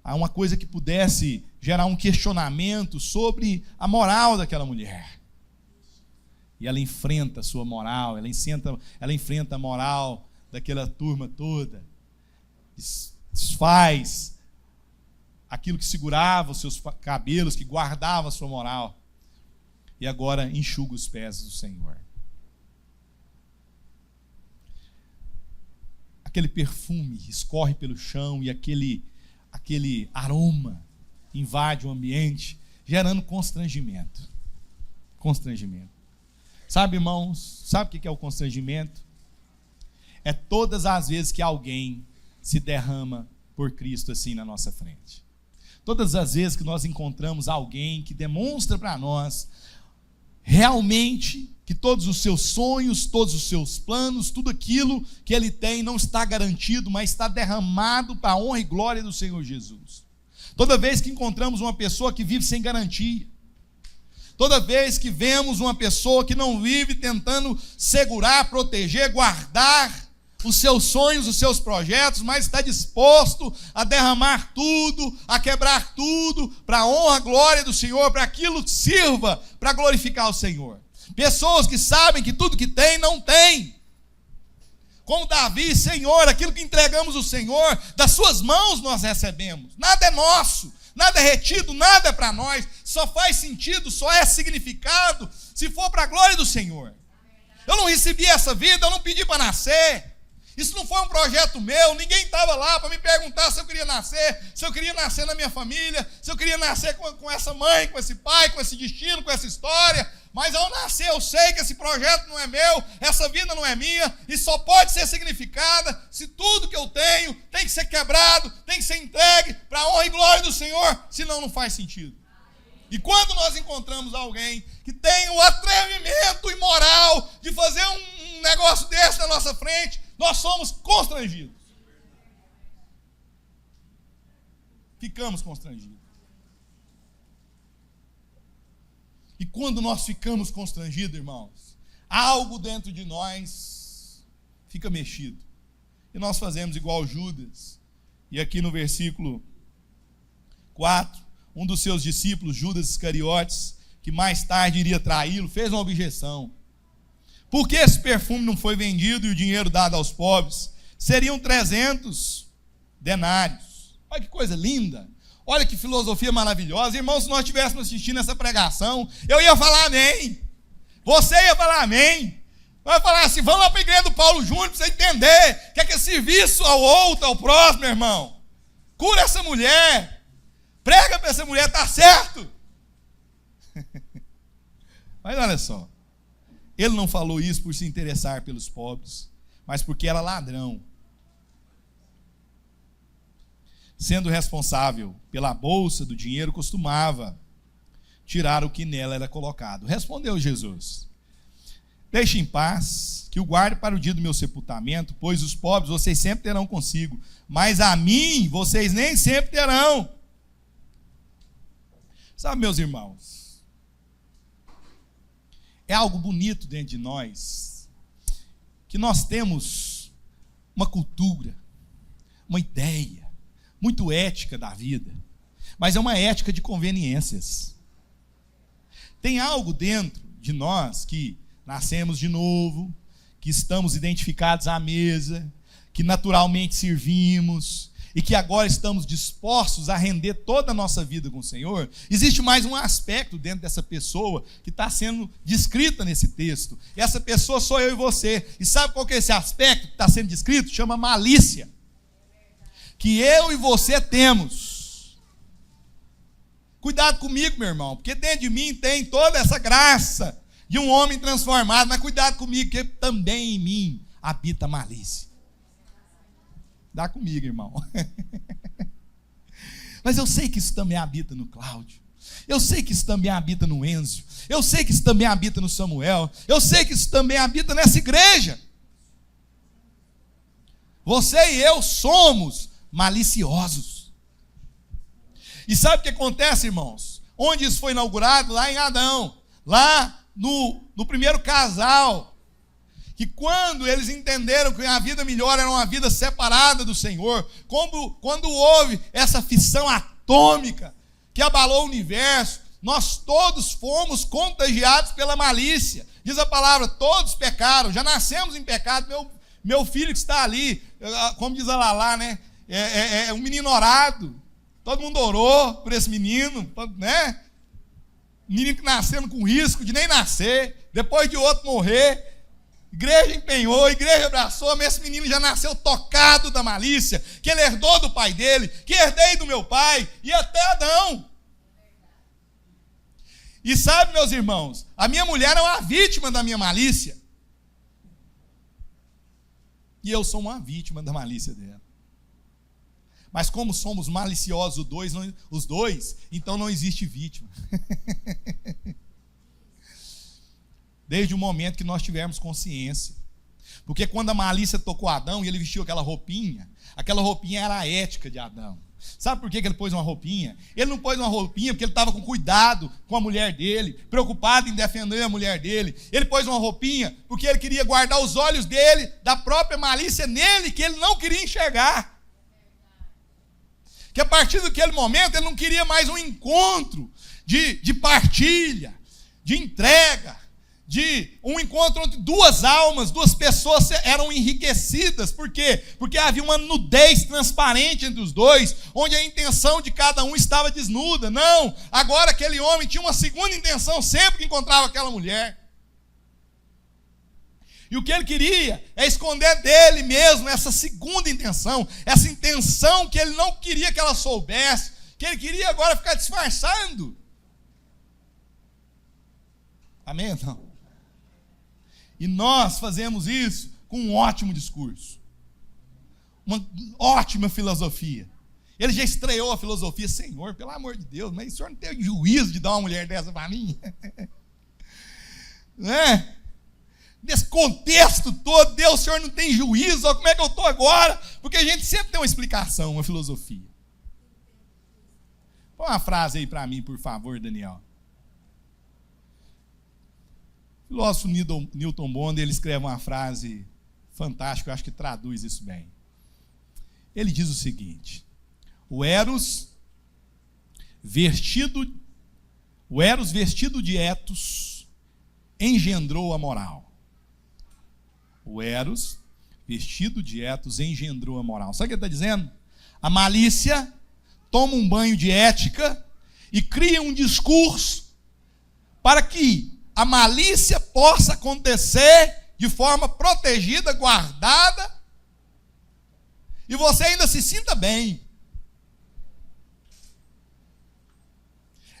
Há uma coisa que pudesse gerar um questionamento sobre a moral daquela mulher. E ela enfrenta a sua moral, ela enfrenta a moral daquela turma toda. Desfaz aquilo que segurava os seus cabelos, que guardava a sua moral. E agora enxuga os pés do Senhor. Aquele perfume escorre pelo chão e aquele aroma invade o ambiente, gerando constrangimento. Constrangimento. Sabe, irmãos, sabe o que é o constrangimento? É todas as vezes que alguém se derrama por Cristo assim na nossa frente. Todas as vezes que nós encontramos alguém que demonstra para nós realmente que todos os seus sonhos, todos os seus planos, tudo aquilo que ele tem não está garantido, mas está derramado para a honra e glória do Senhor Jesus. Toda vez que encontramos uma pessoa que vive sem garantia, toda vez que vemos uma pessoa que não vive tentando segurar, proteger, guardar os seus sonhos, os seus projetos, mas está disposto a derramar tudo, a quebrar tudo, para a honra e glória do Senhor, para aquilo que sirva para glorificar o Senhor. Pessoas que sabem que tudo que tem, não tem. Como Davi, Senhor, aquilo que entregamos ao Senhor, das suas mãos nós recebemos. Nada é nosso, nada é retido, nada é para nós. Só faz sentido, só é significado se for para a glória do Senhor. Eu não recebi essa vida, eu não pedi para nascer. Isso não foi um projeto meu, ninguém estava lá para me perguntar se eu queria nascer na minha família, se eu queria nascer com essa mãe, com esse pai, com esse destino, com essa história. Mas ao nascer eu sei que esse projeto não é meu, essa vida não é minha, e só pode ser significada se tudo que eu tenho tem que ser quebrado, tem que ser entregue para a honra e glória do Senhor, senão não faz sentido. E quando nós encontramos alguém que tem o atrevimento imoral de fazer um negócio desse na nossa frente, nós somos constrangidos. Ficamos constrangidos. E quando nós ficamos constrangidos, irmãos, algo dentro de nós fica mexido. E nós fazemos igual Judas. E aqui no versículo 4, um dos seus discípulos, Judas Iscariotes, que mais tarde iria traí-lo, fez uma objeção. Por que esse perfume não foi vendido e o dinheiro dado aos pobres? Seriam 300 denários. Olha que coisa linda. Olha que filosofia maravilhosa. Irmãos, se nós estivéssemos assistindo essa pregação, eu ia falar amém. Você ia falar amém. Eu ia falar assim, vamos lá para a igreja do Paulo Júnior para você entender que é serviço ao outro, ao próximo, irmão. Cura essa mulher. Prega para essa mulher, está certo. Mas olha só. Ele não falou isso por se interessar pelos pobres, mas porque era ladrão. Sendo responsável pela bolsa do dinheiro, costumava tirar o que nela era colocado. Respondeu Jesus: deixe em paz, que o guarde para o dia do meu sepultamento, pois os pobres vocês sempre terão consigo, mas a mim vocês nem sempre terão. Sabe, meus irmãos, é algo bonito dentro de nós, que nós temos uma cultura, uma ideia muito ética da vida, mas é uma ética de conveniências. Tem algo dentro de nós que nascemos de novo, que estamos identificados à mesa, que naturalmente servimos e que agora estamos dispostos a render toda a nossa vida com o Senhor. Existe mais um aspecto dentro dessa pessoa que está sendo descrita nesse texto. Essa pessoa sou eu e você. E sabe qual que é esse aspecto que está sendo descrito? Chama malícia. Que eu e você temos. Cuidado comigo, meu irmão, porque dentro de mim tem toda essa graça de um homem transformado, mas cuidado comigo, porque também em mim habita a malícia. Dá comigo, irmão. Mas eu sei que isso também habita no Cláudio. Eu sei que isso também habita no Enzo. Eu sei que isso também habita no Samuel. Eu sei que isso também habita nessa igreja. Você e eu somos maliciosos. E sabe o que acontece, irmãos? Onde isso foi inaugurado? Lá em Adão. Lá no primeiro casal. Que quando eles entenderam que a vida melhor era uma vida separada do Senhor, quando houve essa fissão atômica que abalou o universo, nós todos fomos contagiados pela malícia. Diz a palavra, todos pecaram, já nascemos em pecado. Meu filho que está ali, como diz a Lalá, né? É um menino orado. Todo mundo orou por esse menino, né? Menino que nascendo com risco de nem nascer, depois de outro morrer. Igreja empenhou, igreja abraçou, mas esse menino já nasceu tocado da malícia, que ele herdou do pai dele, que herdei do meu pai, e até Adão. E sabe, meus irmãos, a minha mulher é uma vítima da minha malícia. E eu sou uma vítima da malícia dela. Mas como somos maliciosos os dois, então não existe vítima. Desde o momento que nós tivermos consciência. Porque quando a malícia tocou Adão e ele vestiu aquela roupinha era a ética de Adão. Sabe por que ele pôs uma roupinha? Ele não pôs uma roupinha porque ele estava com cuidado com a mulher dele, preocupado em defender a mulher dele. Ele pôs uma roupinha porque ele queria guardar os olhos dele da própria malícia nele, que ele não queria enxergar. Que a partir daquele momento ele não queria mais um encontro de partilha, de entrega, de um encontro onde duas almas, duas pessoas eram enriquecidas. Por quê? Porque havia uma nudez transparente entre os dois, onde a intenção de cada um estava desnuda. Não, agora aquele homem tinha uma segunda intenção sempre que encontrava aquela mulher. E o que ele queria é esconder dele mesmo essa segunda intenção, essa intenção que ele não queria que ela soubesse, que ele queria agora ficar disfarçando. Amém? Não. E nós fazemos isso com um ótimo discurso, uma ótima filosofia. Ele já estreou a filosofia, Senhor, pelo amor de Deus, mas o senhor não tem juízo de dar uma mulher dessa para mim? Né? Nesse contexto todo, Deus, o senhor não tem juízo, olha como é que eu estou agora, porque a gente sempre tem uma explicação, uma filosofia. Põe uma frase aí para mim, por favor, Daniel. O filósofo Newton Bond, ele escreve uma frase fantástica, eu acho que traduz isso bem. Ele diz o seguinte: o Eros vestido de etos engendrou a moral. O Eros vestido de etos engendrou a moral. Sabe o que ele está dizendo? A malícia toma um banho de ética e cria um discurso para que a malícia possa acontecer de forma protegida, guardada, e você ainda se sinta bem.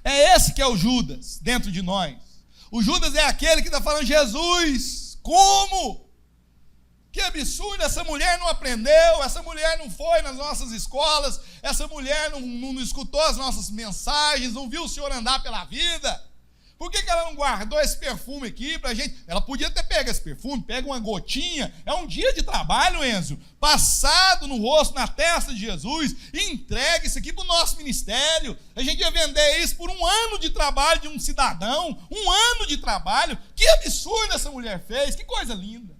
É esse que é o Judas dentro de nós. O Judas é aquele que está falando, Jesus, como? Que absurdo, essa mulher não aprendeu, essa mulher não foi nas nossas escolas, essa mulher não escutou as nossas mensagens, não viu o Senhor andar pela vida. Por que ela não guardou esse perfume aqui pra gente? Ela podia ter pego esse perfume, pega uma gotinha, é um dia de trabalho, Enzo, passado no rosto, na testa de Jesus, e entregue isso aqui para o nosso ministério. A gente ia vender isso por 1 ano de trabalho de um cidadão, 1 ano de trabalho. Que absurdo essa mulher fez, que coisa linda.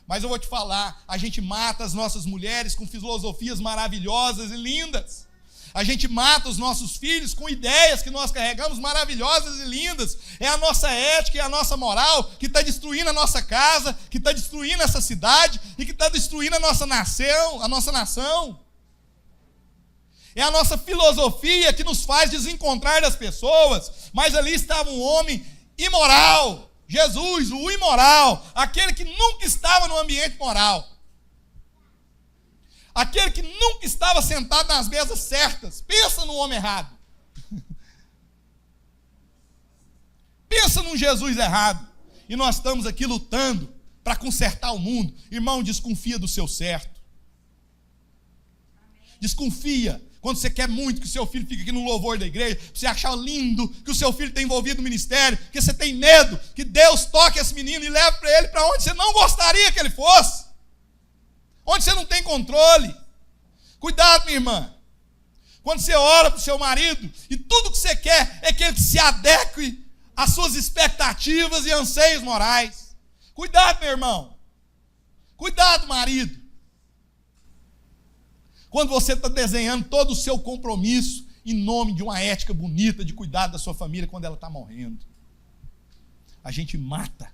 Mas eu vou te falar, a gente mata as nossas mulheres com filosofias maravilhosas e lindas. A gente mata os nossos filhos com ideias que nós carregamos maravilhosas e lindas. É a nossa ética e a nossa moral que está destruindo a nossa casa, que está destruindo essa cidade e que está destruindo a nossa nação. É a nossa filosofia que nos faz desencontrar das pessoas. Mas ali estava um homem imoral, Jesus, o imoral, aquele que nunca estava no ambiente moral. Aquele que nunca estava sentado nas mesas certas. Pensa no homem errado. Pensa num Jesus errado. E nós estamos aqui lutando para consertar o mundo. Irmão, desconfia do seu certo. Desconfia quando você quer muito que o seu filho fique aqui no louvor da igreja, você achar lindo que o seu filho está envolvido no ministério, porque você tem medo que Deus toque esse menino e leve para ele para onde você não gostaria que ele fosse, onde você não tem controle. Cuidado, minha irmã. Quando você ora para o seu marido e tudo que você quer é que ele se adeque às suas expectativas e anseios morais. Cuidado, meu irmão. Cuidado, marido. Quando você está desenhando todo o seu compromisso em nome de uma ética bonita, de cuidado da sua família quando ela está morrendo. A gente mata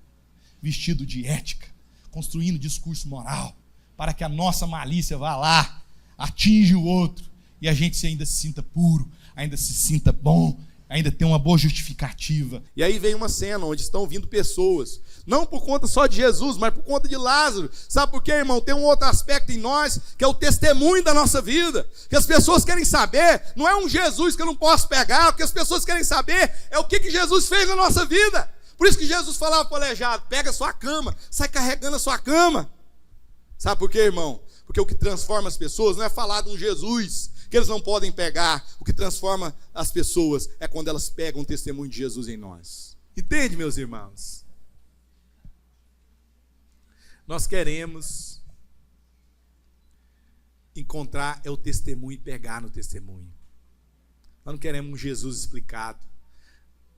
vestido de ética, construindo discurso moral, para que a nossa malícia vá lá, atinja o outro, e a gente ainda se sinta puro, ainda se sinta bom, ainda tem uma boa justificativa. E aí vem uma cena onde estão vindo pessoas, não por conta só de Jesus, mas por conta de Lázaro. Sabe por quê, irmão? Tem um outro aspecto em nós, que é o testemunho da nossa vida, que as pessoas querem saber, não é um Jesus que eu não posso pegar, o que as pessoas querem saber é o que Jesus fez na nossa vida. Por isso que Jesus falava para o aleijado: pega a sua cama, sai carregando a sua cama. Sabe por quê, irmão? Porque o que transforma as pessoas não é falar de um Jesus que eles não podem pegar. O que transforma as pessoas é quando elas pegam o testemunho de Jesus em nós. Entende, meus irmãos? Nós queremos encontrar o testemunho e pegar no testemunho. Nós não queremos um Jesus explicado.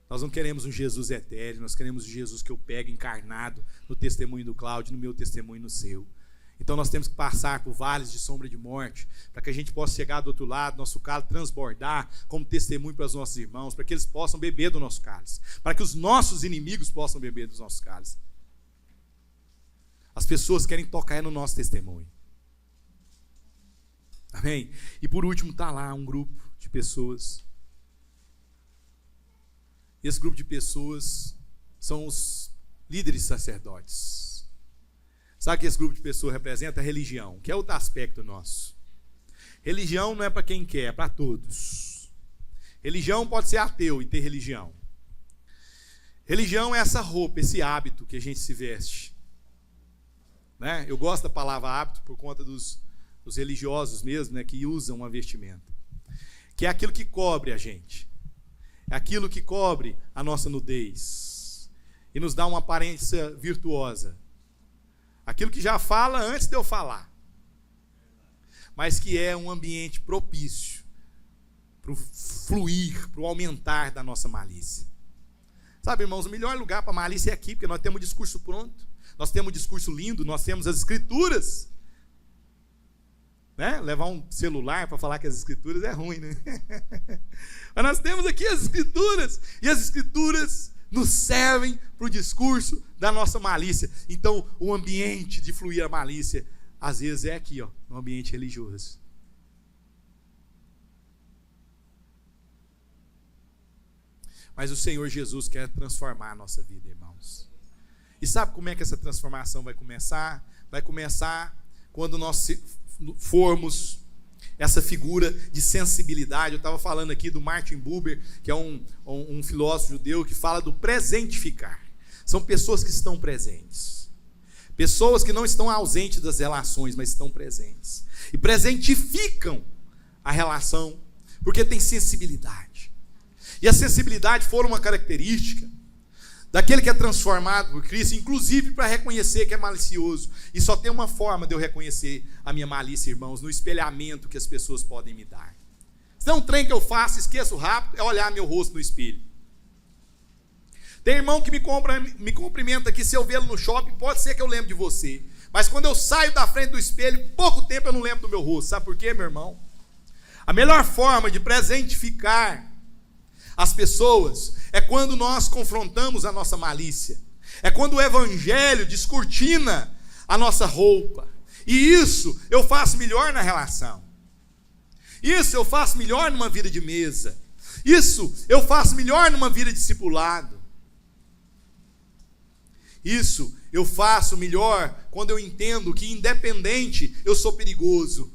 Nós não queremos um Jesus etéreo. Nós queremos um Jesus que eu pego encarnado no testemunho do Cláudio, no meu testemunho, no seu. Então nós temos que passar por vales de sombra de morte, para que a gente possa chegar do outro lado, nosso cálice transbordar como testemunho para os nossos irmãos, para que eles possam beber do nosso cálice, para que os nossos inimigos possam beber dos nossos cálices. As pessoas querem tocar no nosso testemunho. Amém? E por último está lá um grupo de pessoas. Esse grupo de pessoas são os líderes sacerdotes. Sabe o que esse grupo de pessoas representa? A religião, que é outro aspecto nosso. Religião não é para quem quer, é para todos. Religião pode ser ateu e ter religião. Religião é essa roupa, esse hábito que a gente se veste. Né? Eu gosto da palavra hábito por conta dos religiosos mesmo, né, que usam uma vestimenta. Que é aquilo que cobre a gente. É aquilo que cobre a nossa nudez. E nos dá uma aparência virtuosa. Aquilo que já fala antes de eu falar, mas que é um ambiente propício para o fluir, para o aumentar da nossa malícia. Sabe, irmãos, o melhor lugar para malícia é aqui, porque nós temos o discurso pronto, nós temos um discurso lindo, nós temos as escrituras. Né? Levar um celular para falar que as escrituras é ruim, né? Mas nós temos aqui as escrituras, e as escrituras nos servem para o discurso da nossa malícia. Então, o ambiente de fluir a malícia, às vezes é aqui, ó, no ambiente religioso. Mas o Senhor Jesus quer transformar a nossa vida, irmãos. E sabe como é que essa transformação vai começar? Vai começar quando nós formos essa figura de sensibilidade. Eu estava falando aqui do Martin Buber, que é um filósofo judeu que fala do presentificar. São pessoas que estão presentes. Pessoas que não estão ausentes das relações, mas estão presentes. E presentificam a relação, porque tem sensibilidade. E a sensibilidade for uma característica daquele que é transformado por Cristo, inclusive para reconhecer que é malicioso. E só tem uma forma de eu reconhecer a minha malícia, irmãos, no espelhamento que as pessoas podem me dar. Se é um trem que eu faço, esqueço rápido, é olhar meu rosto no espelho. Tem irmão que me cumprimenta aqui, se eu vê-lo no shopping, pode ser que eu lembre de você. Mas quando eu saio da frente do espelho, pouco tempo eu não lembro do meu rosto. Sabe por quê, meu irmão? A melhor forma de presentificar as pessoas é quando nós confrontamos a nossa malícia. É quando o evangelho descortina a nossa roupa. E isso eu faço melhor na relação. Isso eu faço melhor numa vida de mesa. Isso eu faço melhor numa vida de discipulado. Isso eu faço melhor quando eu entendo que independente eu sou perigoso,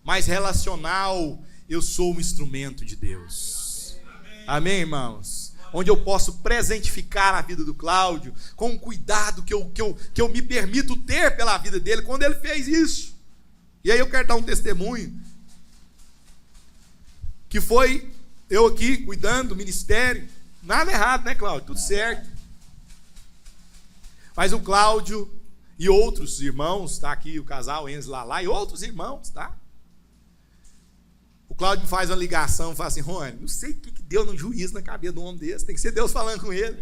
mas relacional eu sou um instrumento de Deus. Amém, irmãos? onde eu posso presentificar a vida do Cláudio, com o cuidado que eu me permito ter pela vida dele quando ele fez isso. E aí eu quero dar um testemunho, que foi eu aqui cuidando do ministério, nada errado, né, Cláudio? Tudo certo. Mas o Cláudio e outros irmãos, tá aqui o casal Enzo Lalá e outros irmãos, tá? O Cláudio me faz uma ligação, fala assim: Rony, não sei o que deu no juízo na cabeça de um homem desse, tem que ser Deus falando com ele.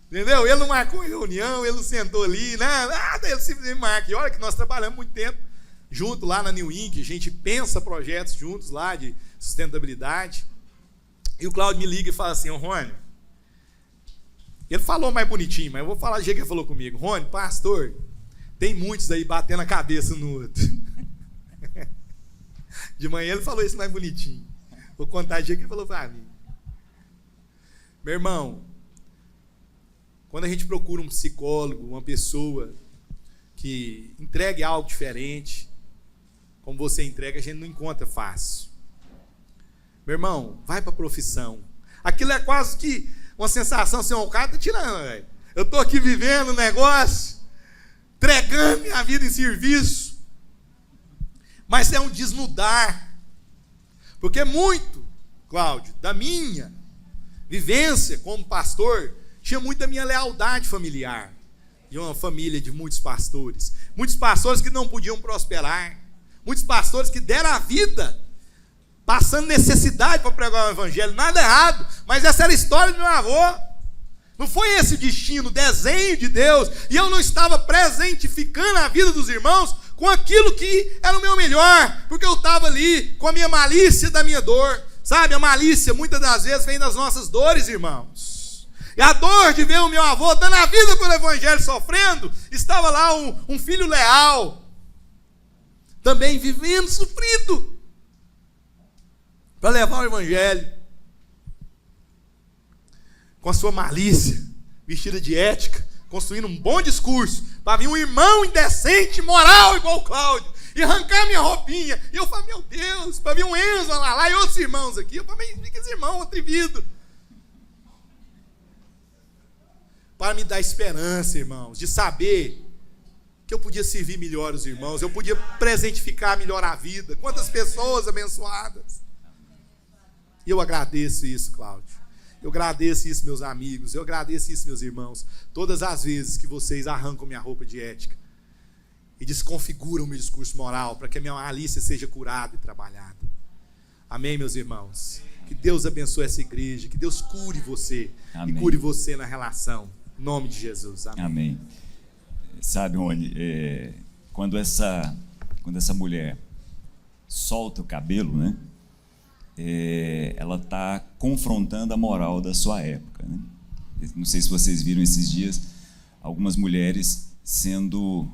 Entendeu? Ele não marcou reunião, ele não sentou ali, nada, ele simplesmente marca. E olha que nós trabalhamos muito tempo junto lá na New Inc, a gente pensa projetos juntos lá de sustentabilidade. E o Cláudio me liga e fala assim: Rony, ele falou mais bonitinho, mas eu vou falar do jeito que ele falou comigo. Rony, pastor, tem muitos aí batendo a cabeça no outro. De manhã ele falou isso mais bonitinho. Vou contar o jeito que ele falou para mim. Meu irmão, quando a gente procura um psicólogo, uma pessoa que entregue algo diferente, como você entrega, a gente não encontra fácil. Meu irmão, vai para a profissão. Aquilo é quase que uma sensação assim: o cara tá tirando, velho. Eu tô aqui vivendo um negócio, entregando minha vida em serviço. Mas é um desnudar. Porque muito, Cláudio, da minha vivência como pastor, tinha muito da minha lealdade familiar. De uma família de muitos pastores. Muitos pastores que não podiam prosperar. Muitos pastores que deram a vida passando necessidade para pregar o evangelho. Nada errado, mas essa era a história do meu avô. Não foi esse o destino, o desenho de Deus. E eu não estava presentificando a vida dos irmãos com aquilo que era o meu melhor, porque eu estava ali com a minha malícia da minha dor. Sabe, a malícia muitas das vezes vem das nossas dores, irmãos. E a dor de ver o meu avô dando a vida pelo evangelho, sofrendo, estava lá um filho leal, também vivendo, sofrido, para levar o evangelho, com a sua malícia, vestida de ética, construindo um bom discurso, para vir um irmão indecente, moral, igual o Cláudio, e arrancar minha roupinha. E eu falei: meu Deus, para vir um Enzo lá e outros irmãos aqui. Eu falei: que esse irmão atrevido. Para me dar esperança, irmãos, de saber que eu podia servir melhor os irmãos, eu podia presentificar melhor a vida. Quantas pessoas abençoadas. E eu agradeço isso, Cláudio. Eu agradeço isso, meus amigos. Eu agradeço isso, meus irmãos. Todas as vezes que vocês arrancam minha roupa de ética e desconfiguram o meu discurso moral para que a minha malícia seja curada e trabalhada. Amém, meus irmãos? Que Deus abençoe essa igreja, que Deus cure você. Amém. E cure você na relação. Em nome de Jesus. Amém. Amém. Sabe, Rony, quando essa mulher solta o cabelo, né? Ela está confrontando a moral da sua época, né? Não sei se vocês viram esses dias algumas mulheres sendo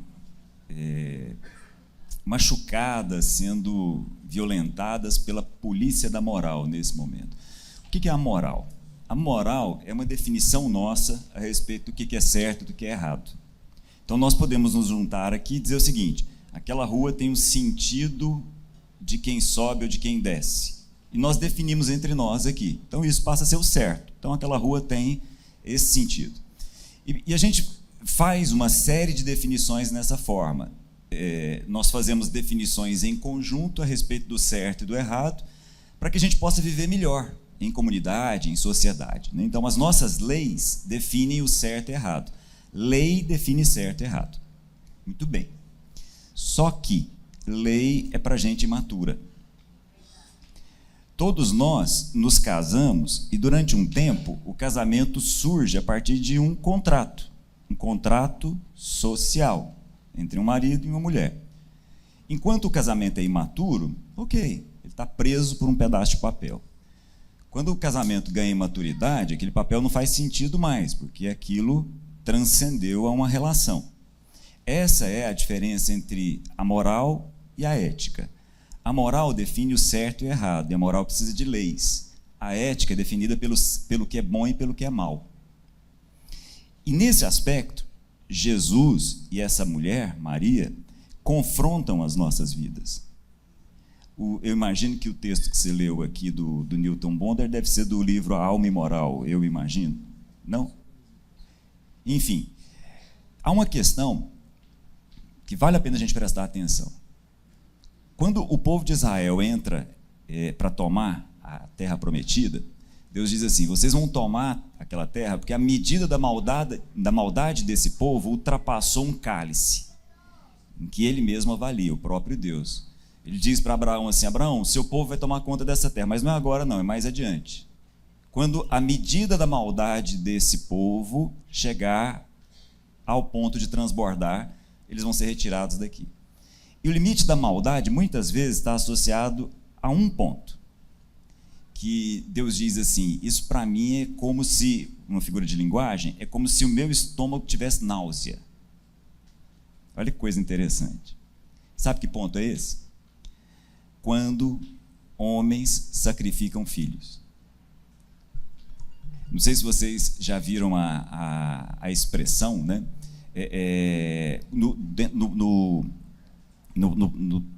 machucadas, sendo violentadas pela polícia da moral nesse momento. O que é a moral? A moral é uma definição nossa a respeito do que é certo e do que é errado. Então nós podemos nos juntar aqui e dizer o seguinte: aquela rua tem um sentido de quem sobe ou de quem desce. E nós definimos entre nós aqui. Então isso passa a ser o certo. Então aquela rua tem esse sentido. E a gente faz uma série de definições nessa forma. Nós fazemos definições em conjunto a respeito do certo e do errado, para que a gente possa viver melhor em comunidade, em sociedade, né? Então as nossas leis definem o certo e errado. Lei define certo e errado. Muito bem. Só que lei é para gente imatura. Todos nós nos casamos e durante um tempo o casamento surge a partir de um contrato social entre um marido e uma mulher. Enquanto o casamento é imaturo, ok, ele está preso por um pedaço de papel. Quando o casamento ganha imaturidade, aquele papel não faz sentido mais, porque aquilo transcendeu a uma relação. Essa é a diferença entre a moral e a ética. A moral define o certo e o errado, e a moral precisa de leis. A ética é definida pelo que é bom e pelo que é mal. E nesse aspecto, Jesus e essa mulher, Maria, confrontam as nossas vidas. Eu imagino que o texto que você leu aqui do Newton Bonder deve ser do livro A Alma Imoral, eu imagino. Não? Enfim, há uma questão que vale a pena a gente prestar atenção. Quando o povo de Israel entra para tomar a terra prometida, Deus diz assim: vocês vão tomar aquela terra porque a medida da maldade desse povo ultrapassou um cálice, em que ele mesmo avalia, o próprio Deus. Ele diz para Abraão assim: Abraão, seu povo vai tomar conta dessa terra, mas não é agora não, é mais adiante. Quando a medida da maldade desse povo chegar ao ponto de transbordar, eles vão ser retirados daqui. E o limite da maldade, muitas vezes, está associado a um ponto, que Deus diz assim: isso para mim é como se, uma figura de linguagem, é como se o meu estômago tivesse náusea. Olha que coisa interessante. Sabe que ponto é esse? Quando homens sacrificam filhos. Não sei se vocês já viram a expressão, né?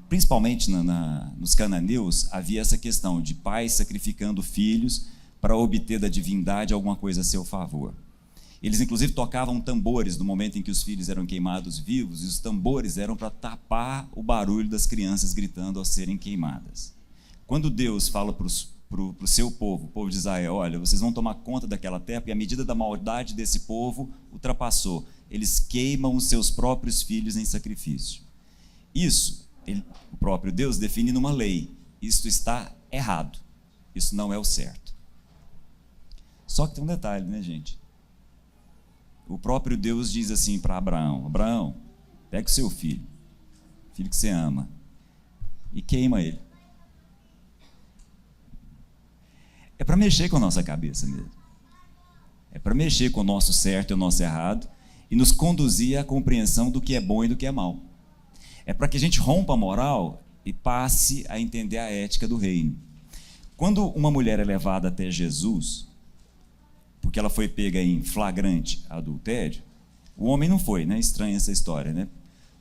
Principalmente nos cananeus, havia essa questão de pais sacrificando filhos para obter da divindade alguma coisa a seu favor. Eles, inclusive, tocavam tambores no momento em que os filhos eram queimados vivos, e os tambores eram para tapar o barulho das crianças gritando ao serem queimadas. Quando Deus fala para o seu povo, o povo de Israel: olha, vocês vão tomar conta daquela terra, porque a medida da maldade desse povo ultrapassou. Eles queimam os seus próprios filhos em sacrifício. Isso, o próprio Deus define numa lei. Isso está errado. Isso não é o certo. Só que tem um detalhe, né, gente? O próprio Deus diz assim para Abraão: Abraão, pega o seu filho que você ama, e queima ele. É para mexer com a nossa cabeça mesmo. É para mexer com o nosso certo e o nosso errado e nos conduzir à compreensão do que é bom e do que é mal. É para que a gente rompa a moral e passe a entender a ética do reino. Quando uma mulher é levada até Jesus, porque ela foi pega em flagrante adultério, o homem não foi, né? Estranha essa história, né?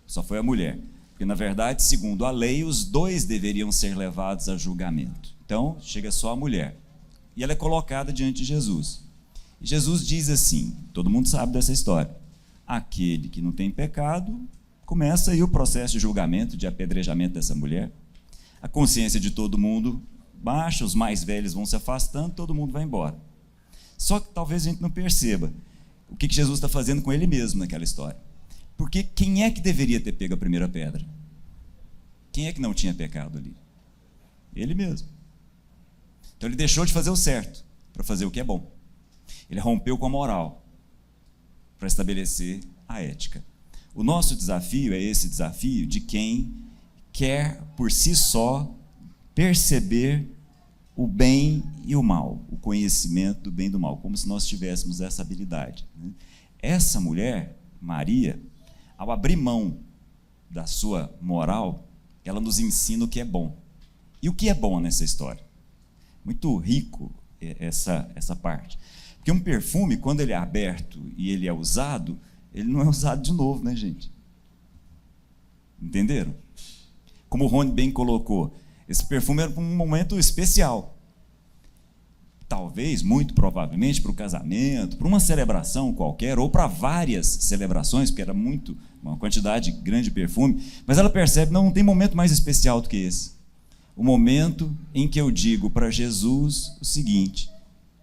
Só foi a mulher. Porque, na verdade, segundo a lei, os dois deveriam ser levados a julgamento. Então, chega só a mulher. E ela é colocada diante de Jesus. E Jesus diz assim, todo mundo sabe dessa história: aquele que não tem pecado, começa aí o processo de julgamento, de apedrejamento dessa mulher. A consciência de todo mundo baixa, os mais velhos vão se afastando, todo mundo vai embora. Só que talvez a gente não perceba o que Jesus está fazendo com ele mesmo naquela história. Porque quem é que deveria ter pego a primeira pedra? Quem é que não tinha pecado ali? Ele mesmo. Então ele deixou de fazer o certo para fazer o que é bom. Ele rompeu com a moral para estabelecer a ética. O nosso desafio é esse desafio de quem quer por si só perceber o bem e o mal, o conhecimento do bem e do mal, como se nós tivéssemos essa habilidade. Essa mulher, Maria, ao abrir mão da sua moral, ela nos ensina o que é bom. E o que é bom nessa história? Muito rico essa parte. Porque um perfume, quando ele é aberto e ele é usado, ele não é usado de novo, né, gente? Entenderam? Como o Rony bem colocou, esse perfume era para um momento especial. Talvez, muito provavelmente, para o casamento, para uma celebração qualquer, ou para várias celebrações, porque era uma quantidade grande de perfume. Mas ela percebe: não tem momento mais especial do que esse. O momento em que eu digo para Jesus o seguinte: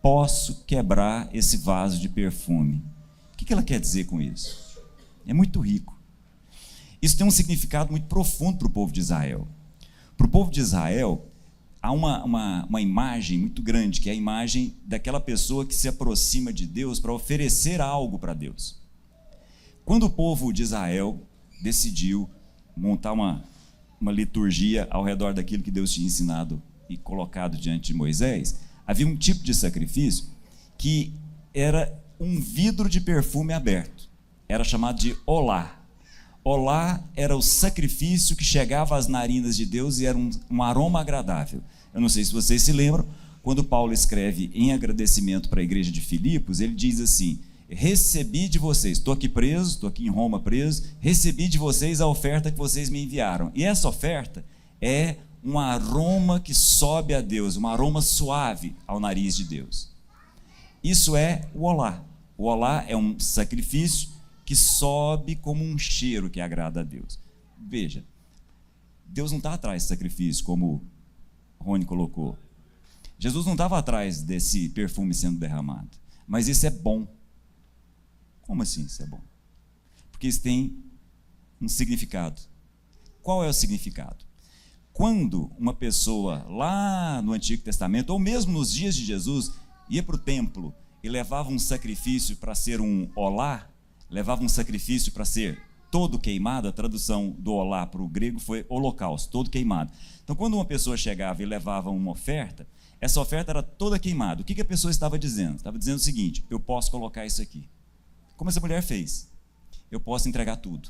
posso quebrar esse vaso de perfume. O que ela quer dizer com isso? É muito rico. Isso tem um significado muito profundo para o povo de Israel. Para o povo de Israel, há uma imagem muito grande, que é a imagem daquela pessoa que se aproxima de Deus para oferecer algo para Deus. Quando o povo de Israel decidiu montar uma liturgia ao redor daquilo que Deus tinha ensinado e colocado diante de Moisés, havia um tipo de sacrifício que era um vidro de perfume aberto. Era chamado de olá. Olá era o sacrifício que chegava às narinas de Deus e era um aroma agradável. Eu não sei se vocês se lembram, quando Paulo escreve em agradecimento para a igreja de Filipos, ele diz assim: recebi de vocês, estou aqui preso, estou aqui em Roma preso, recebi de vocês a oferta que vocês me enviaram. E essa oferta é um aroma que sobe a Deus, um aroma suave ao nariz de Deus. Isso é o olá. O olá é um sacrifício que sobe como um cheiro que agrada a Deus. Veja, Deus não está atrás de sacrifício, como Rony colocou. Jesus não estava atrás desse perfume sendo derramado. Mas isso é bom. Como assim isso é bom? Porque isso tem um significado. Qual é o significado? Quando uma pessoa lá no Antigo Testamento, ou mesmo nos dias de Jesus, ia para o templo e levava um sacrifício para ser um olá, levava um sacrifício para ser todo queimado, a tradução do olá para o grego foi holocausto, todo queimado. Então, quando uma pessoa chegava e levava uma oferta, essa oferta era toda queimada. O que a pessoa estava dizendo? Estava dizendo o seguinte: eu posso colocar isso aqui. Como essa mulher fez. Eu posso entregar tudo.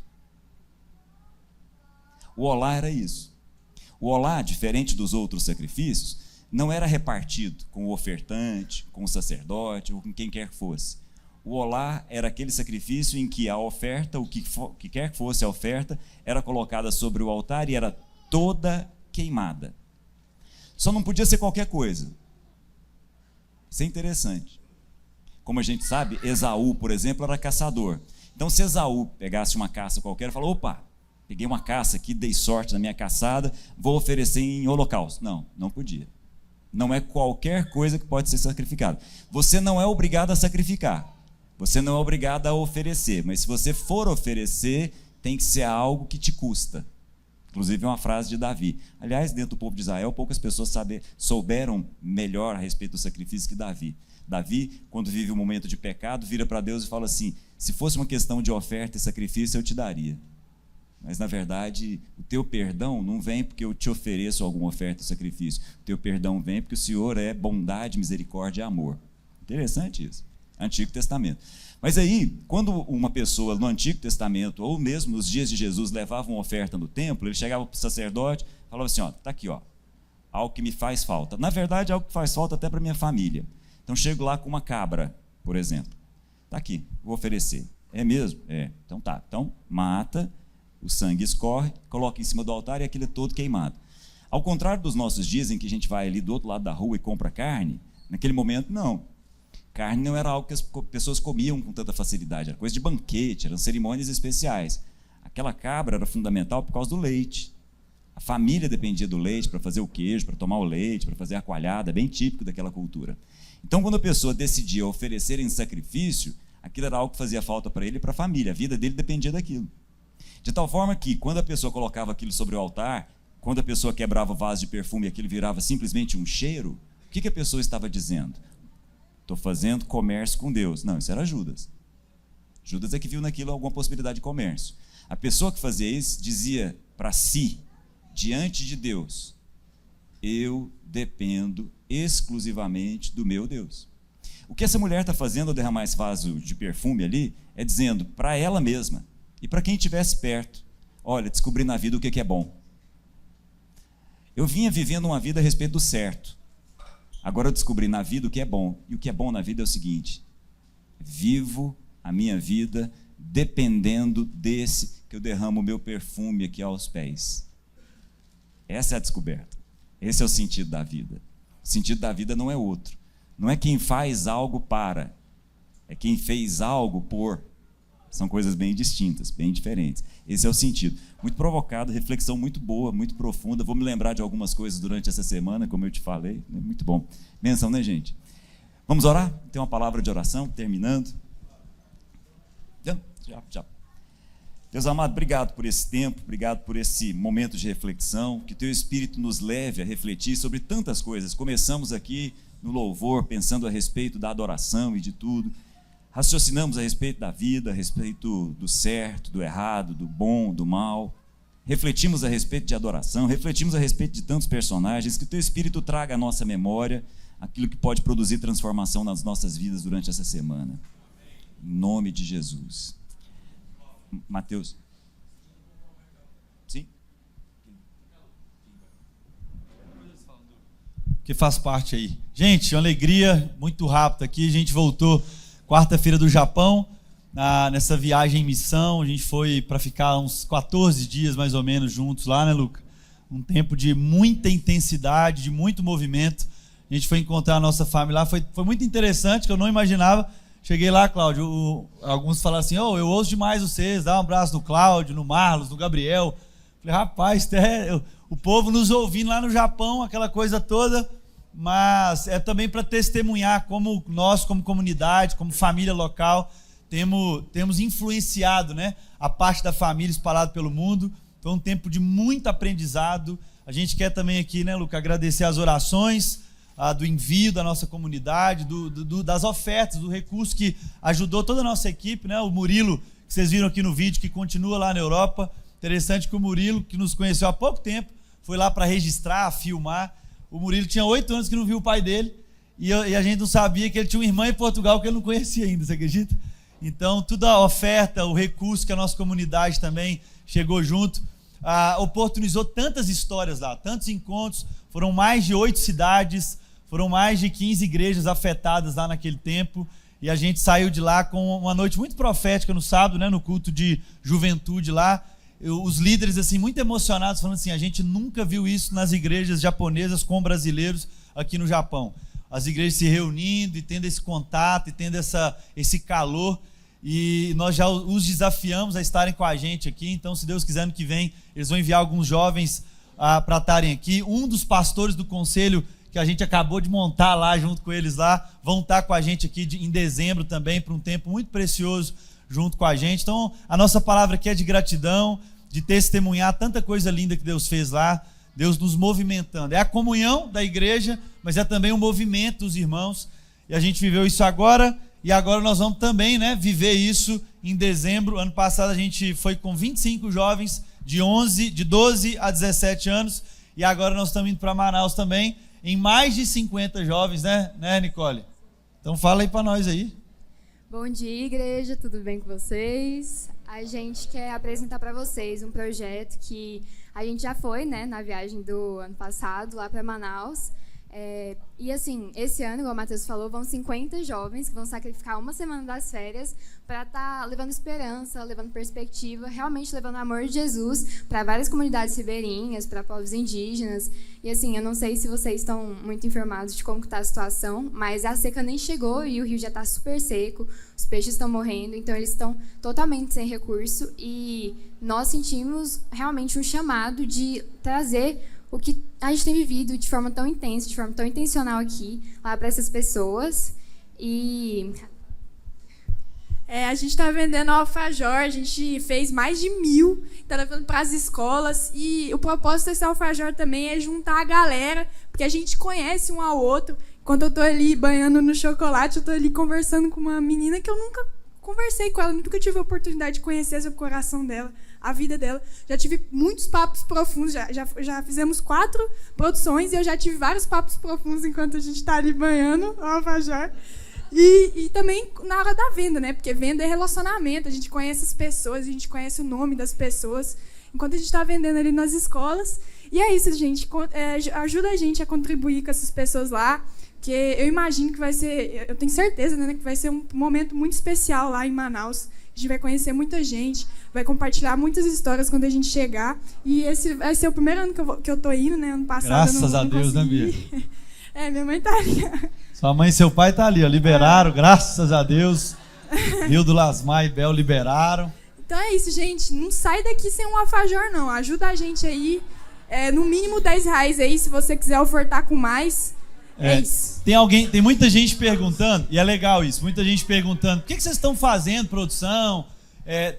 O olá era isso. O olá, diferente dos outros sacrifícios, não era repartido com o ofertante, com o sacerdote ou com quem quer que fosse. O olá era aquele sacrifício em que a oferta, o que quer que fosse a oferta, era colocada sobre o altar e era toda queimada. Só não podia ser qualquer coisa. Isso é interessante. Como a gente sabe, Esaú, por exemplo, era caçador. Então, se Esaú pegasse uma caça qualquer e falou: opa, peguei uma caça aqui, dei sorte na minha caçada, vou oferecer em holocausto. Não, não podia. Não é qualquer coisa que pode ser sacrificada. Você não é obrigado a sacrificar. Você não é obrigado a oferecer. Mas se você for oferecer, tem que ser algo que te custa. Inclusive é uma frase de Davi. Aliás, dentro do povo de Israel, poucas pessoas souberam melhor a respeito do sacrifício que Davi. Davi, quando vive um momento de pecado, vira para Deus e fala assim: se fosse uma questão de oferta e sacrifício, eu te daria. Mas, na verdade, o teu perdão não vem porque eu te ofereço alguma oferta e sacrifício. O teu perdão vem porque o Senhor é bondade, misericórdia e amor. Interessante isso. Antigo Testamento. Mas aí, quando uma pessoa no Antigo Testamento, ou mesmo nos dias de Jesus, levava uma oferta no templo, ele chegava para o sacerdote e falava assim: ó, está aqui, ó, algo que me faz falta. Na verdade, é algo que faz falta até para minha família. Então, chego lá com uma cabra, por exemplo. Está aqui, vou oferecer. É mesmo? É. Então tá. Então, mata, o sangue escorre, coloca em cima do altar e aquilo é todo queimado. Ao contrário dos nossos dias, em que a gente vai ali do outro lado da rua e compra carne, naquele momento, não. Carne não era algo que as pessoas comiam com tanta facilidade, era coisa de banquete, eram cerimônias especiais. Aquela cabra era fundamental por causa do leite. A família dependia do leite para fazer o queijo, para tomar o leite, para fazer a coalhada, bem típico daquela cultura. Então, quando a pessoa decidia oferecer em sacrifício, aquilo era algo que fazia falta para ele e para a família, a vida dele dependia daquilo. De tal forma que, quando a pessoa colocava aquilo sobre o altar, quando a pessoa quebrava o vaso de perfume e aquilo virava simplesmente um cheiro, o que a pessoa estava dizendo? Estou fazendo comércio com Deus. Não, isso era Judas. Judas é que viu naquilo alguma possibilidade de comércio. A pessoa que fazia isso dizia para si, diante de Deus: eu dependo exclusivamente do meu Deus. O que essa mulher está fazendo ao derramar esse vaso de perfume ali é dizendo para ela mesma e para quem estivesse perto: olha, descobri na vida o que é bom. Eu vinha vivendo uma vida a respeito do certo. Agora eu descobri na vida o que é bom. E o que é bom na vida é o seguinte: vivo a minha vida dependendo desse que eu derramo o meu perfume aqui aos pés. Essa é a descoberta. Esse é o sentido da vida. O sentido da vida não é outro. Não é quem faz algo para. É quem fez algo por. São coisas bem distintas, bem diferentes. Esse é o sentido. Muito provocado, reflexão muito boa, muito profunda. Vou me lembrar de algumas coisas durante essa semana, como eu te falei. Muito bom. Bênção, né, gente? Vamos orar? Tem uma palavra de oração, terminando. Já. Deus amado, obrigado por esse tempo, obrigado por esse momento de reflexão. Que teu Espírito nos leve a refletir sobre tantas coisas. Começamos aqui no louvor, pensando a respeito da adoração e de tudo. Raciocinamos a respeito da vida, a respeito do certo, do errado, do bom, do mal. Refletimos a respeito de adoração, refletimos a respeito de tantos personagens. Que o teu Espírito traga à nossa memória aquilo que pode produzir transformação nas nossas vidas durante essa semana. Em nome de Jesus. Mateus. Sim? Que faz parte aí. Gente, uma alegria muito rápida aqui. A gente voltou quarta-feira do Japão, nessa viagem em missão. A gente foi para ficar uns 14 dias mais ou menos juntos lá, né, Luca? um tempo de muita intensidade, de muito movimento. A gente foi encontrar a nossa família lá, foi muito interessante, que eu não imaginava. Cheguei lá, Cláudio, alguns falaram assim, eu ouço demais vocês, dá um abraço no Cláudio, no Marlos, no Gabriel. Falei, rapaz, o povo nos ouvindo lá no Japão, aquela coisa toda, mas é também para testemunhar como nós, como comunidade, como família local, temos influenciado, né, a parte da família espalhada pelo mundo. Foi um tempo de muito aprendizado. A gente quer também aqui, né, Luca, agradecer as orações, do envio da nossa comunidade, das ofertas, do recurso que ajudou toda a nossa equipe, né? O Murilo, que vocês viram aqui no vídeo, que continua lá na Europa. Interessante que o Murilo, que nos conheceu há pouco tempo, foi lá para registrar, filmar. O Murilo tinha 8 anos que não viu o pai dele, e a gente não sabia que ele tinha uma irmã em Portugal que ele não conhecia ainda, você acredita? Então, toda a oferta, o recurso que a nossa comunidade também chegou junto, oportunizou tantas histórias lá, tantos encontros. Foram mais de 8 cidades, foram mais de 15 igrejas afetadas lá naquele tempo, e a gente saiu de lá com uma noite muito profética no sábado, né, no culto de juventude lá. Os líderes assim muito emocionados, falando assim, a gente nunca viu isso nas igrejas japonesas com brasileiros aqui no Japão. As igrejas se reunindo e tendo esse contato, e tendo esse calor, e nós já os desafiamos a estarem com a gente aqui. Então, se Deus quiser, ano que vem, eles vão enviar alguns jovens para estarem aqui. Um dos pastores do conselho que a gente acabou de montar lá junto com eles lá, vão estar com a gente aqui em dezembro também, para um tempo muito precioso junto com a gente. Então, a nossa palavra aqui é de gratidão, de testemunhar tanta coisa linda que Deus fez lá, Deus nos movimentando. É a comunhão da igreja, mas é também o movimento dos irmãos, e a gente viveu isso agora, e agora nós vamos também, né, viver isso em dezembro. Ano passado a gente foi com 25 jovens de 12 a 17 anos, e agora nós estamos indo para Manaus também, em mais de 50 jovens, né, Nicole? Então fala aí para nós aí. Bom dia, igreja, tudo bem com vocês? A gente quer apresentar para vocês um projeto que a gente já foi, né, na viagem do ano passado, lá para Manaus. E assim, esse ano, igual o Matheus falou, vão 50 jovens que vão sacrificar uma semana das férias para estar levando esperança, levando perspectiva, realmente levando o amor de Jesus para várias comunidades ribeirinhas, para povos indígenas. E assim, eu não sei se vocês estão muito informados de como está a situação, mas a seca nem chegou e o rio já está super seco, os peixes estão morrendo, então eles estão totalmente sem recurso, e nós sentimos realmente um chamado de trazer o que a gente tem vivido de forma tão intensa, de forma tão intencional aqui, lá para essas pessoas. E a gente está vendendo alfajor, a gente fez mais de 1.000, está levando para as escolas, e o propósito desse alfajor também é juntar a galera, porque a gente conhece um ao outro. Quando eu estou ali banhando no chocolate, eu estou ali conversando com uma menina que eu nunca conversei com ela, nunca tive a oportunidade de conhecer o coração dela, a vida dela. Já tive muitos papos profundos, já fizemos 4 produções, e eu já tive vários papos profundos enquanto a gente está ali banhando o alfajor. E também na hora da venda, né? Porque venda é relacionamento, a gente conhece as pessoas, a gente conhece o nome das pessoas, enquanto a gente está vendendo ali nas escolas. E é isso, gente, ajuda a gente a contribuir com essas pessoas lá, que eu imagino que vai ser, eu tenho certeza, né, que vai ser um momento muito especial lá em Manaus. A gente vai conhecer muita gente, vai compartilhar muitas histórias quando a gente chegar. E esse vai ser o primeiro ano que eu tô indo, né? Ano passado Graças a Deus, né, Bia? Minha mãe tá ali. Sua mãe e seu pai tá ali, ó, liberaram, graças a Deus. Hildo Lasmar e Bel liberaram. Então é isso, gente. Não sai daqui sem um alfajor, não. Ajuda a gente aí. No mínimo R$10 aí, se você quiser ofertar com mais. É isso. Tem muita gente perguntando, e é legal isso, muita gente perguntando, o que vocês estão fazendo, produção?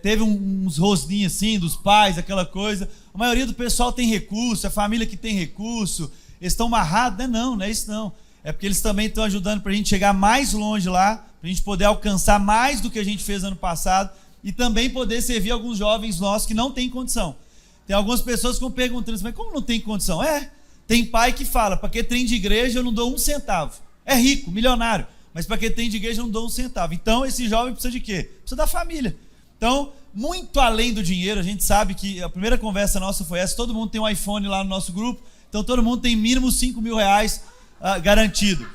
Teve uns rostinhos assim, dos pais, aquela coisa. A maioria do pessoal tem recurso, a família que tem recurso, eles estão amarrados, né? Não é isso não. É porque eles também estão ajudando para a gente chegar mais longe lá, para a gente poder alcançar mais do que a gente fez ano passado, e também poder servir alguns jovens nossos que não têm condição. Tem algumas pessoas que estão perguntando, mas como não tem condição? Tem pai que fala, para que tem de igreja eu não dou 1 centavo. É rico, milionário, mas para que tem de igreja eu não dou 1 centavo. Então esse jovem precisa de quê? Precisa da família. Então, muito além do dinheiro, a gente sabe que a primeira conversa nossa foi essa, todo mundo tem um iPhone lá no nosso grupo, então todo mundo tem mínimo R$5.000 garantido.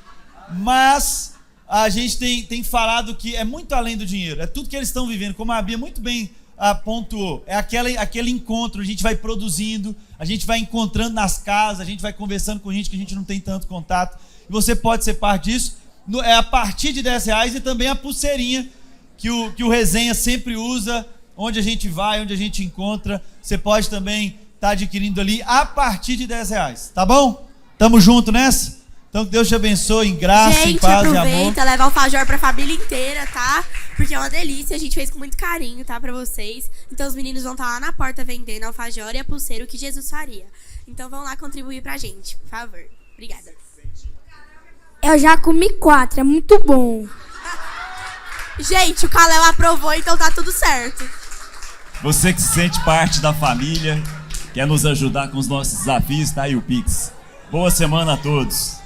Mas a gente tem falado que é muito além do dinheiro, é tudo que eles estão vivendo, como a Bia muito bem pontuou. É aquele encontro, a gente vai produzindo, a gente vai encontrando nas casas, a gente vai conversando com gente que a gente não tem tanto contato. E você pode ser parte disso. É a partir de R$10 e também a pulseirinha que o Resenha sempre usa, onde a gente vai, onde a gente encontra. Você pode também estar adquirindo ali a partir de R$10, tá bom? Tamo junto nessa? Então que Deus te abençoe em graça, em paz e amor. Gente, aproveita, leva alfajor pra família inteira, tá? Porque é uma delícia, a gente fez com muito carinho, tá? Pra vocês. Então os meninos vão estar lá na porta vendendo alfajor e a pulseira, o que Jesus faria. Então vão lá contribuir pra gente, por favor. Obrigada. Eu já comi 4, é muito bom. Gente, o Kalel aprovou, então tá tudo certo. Você que se sente parte da família, quer nos ajudar com os nossos desafios, tá aí o Pix. Boa semana a todos.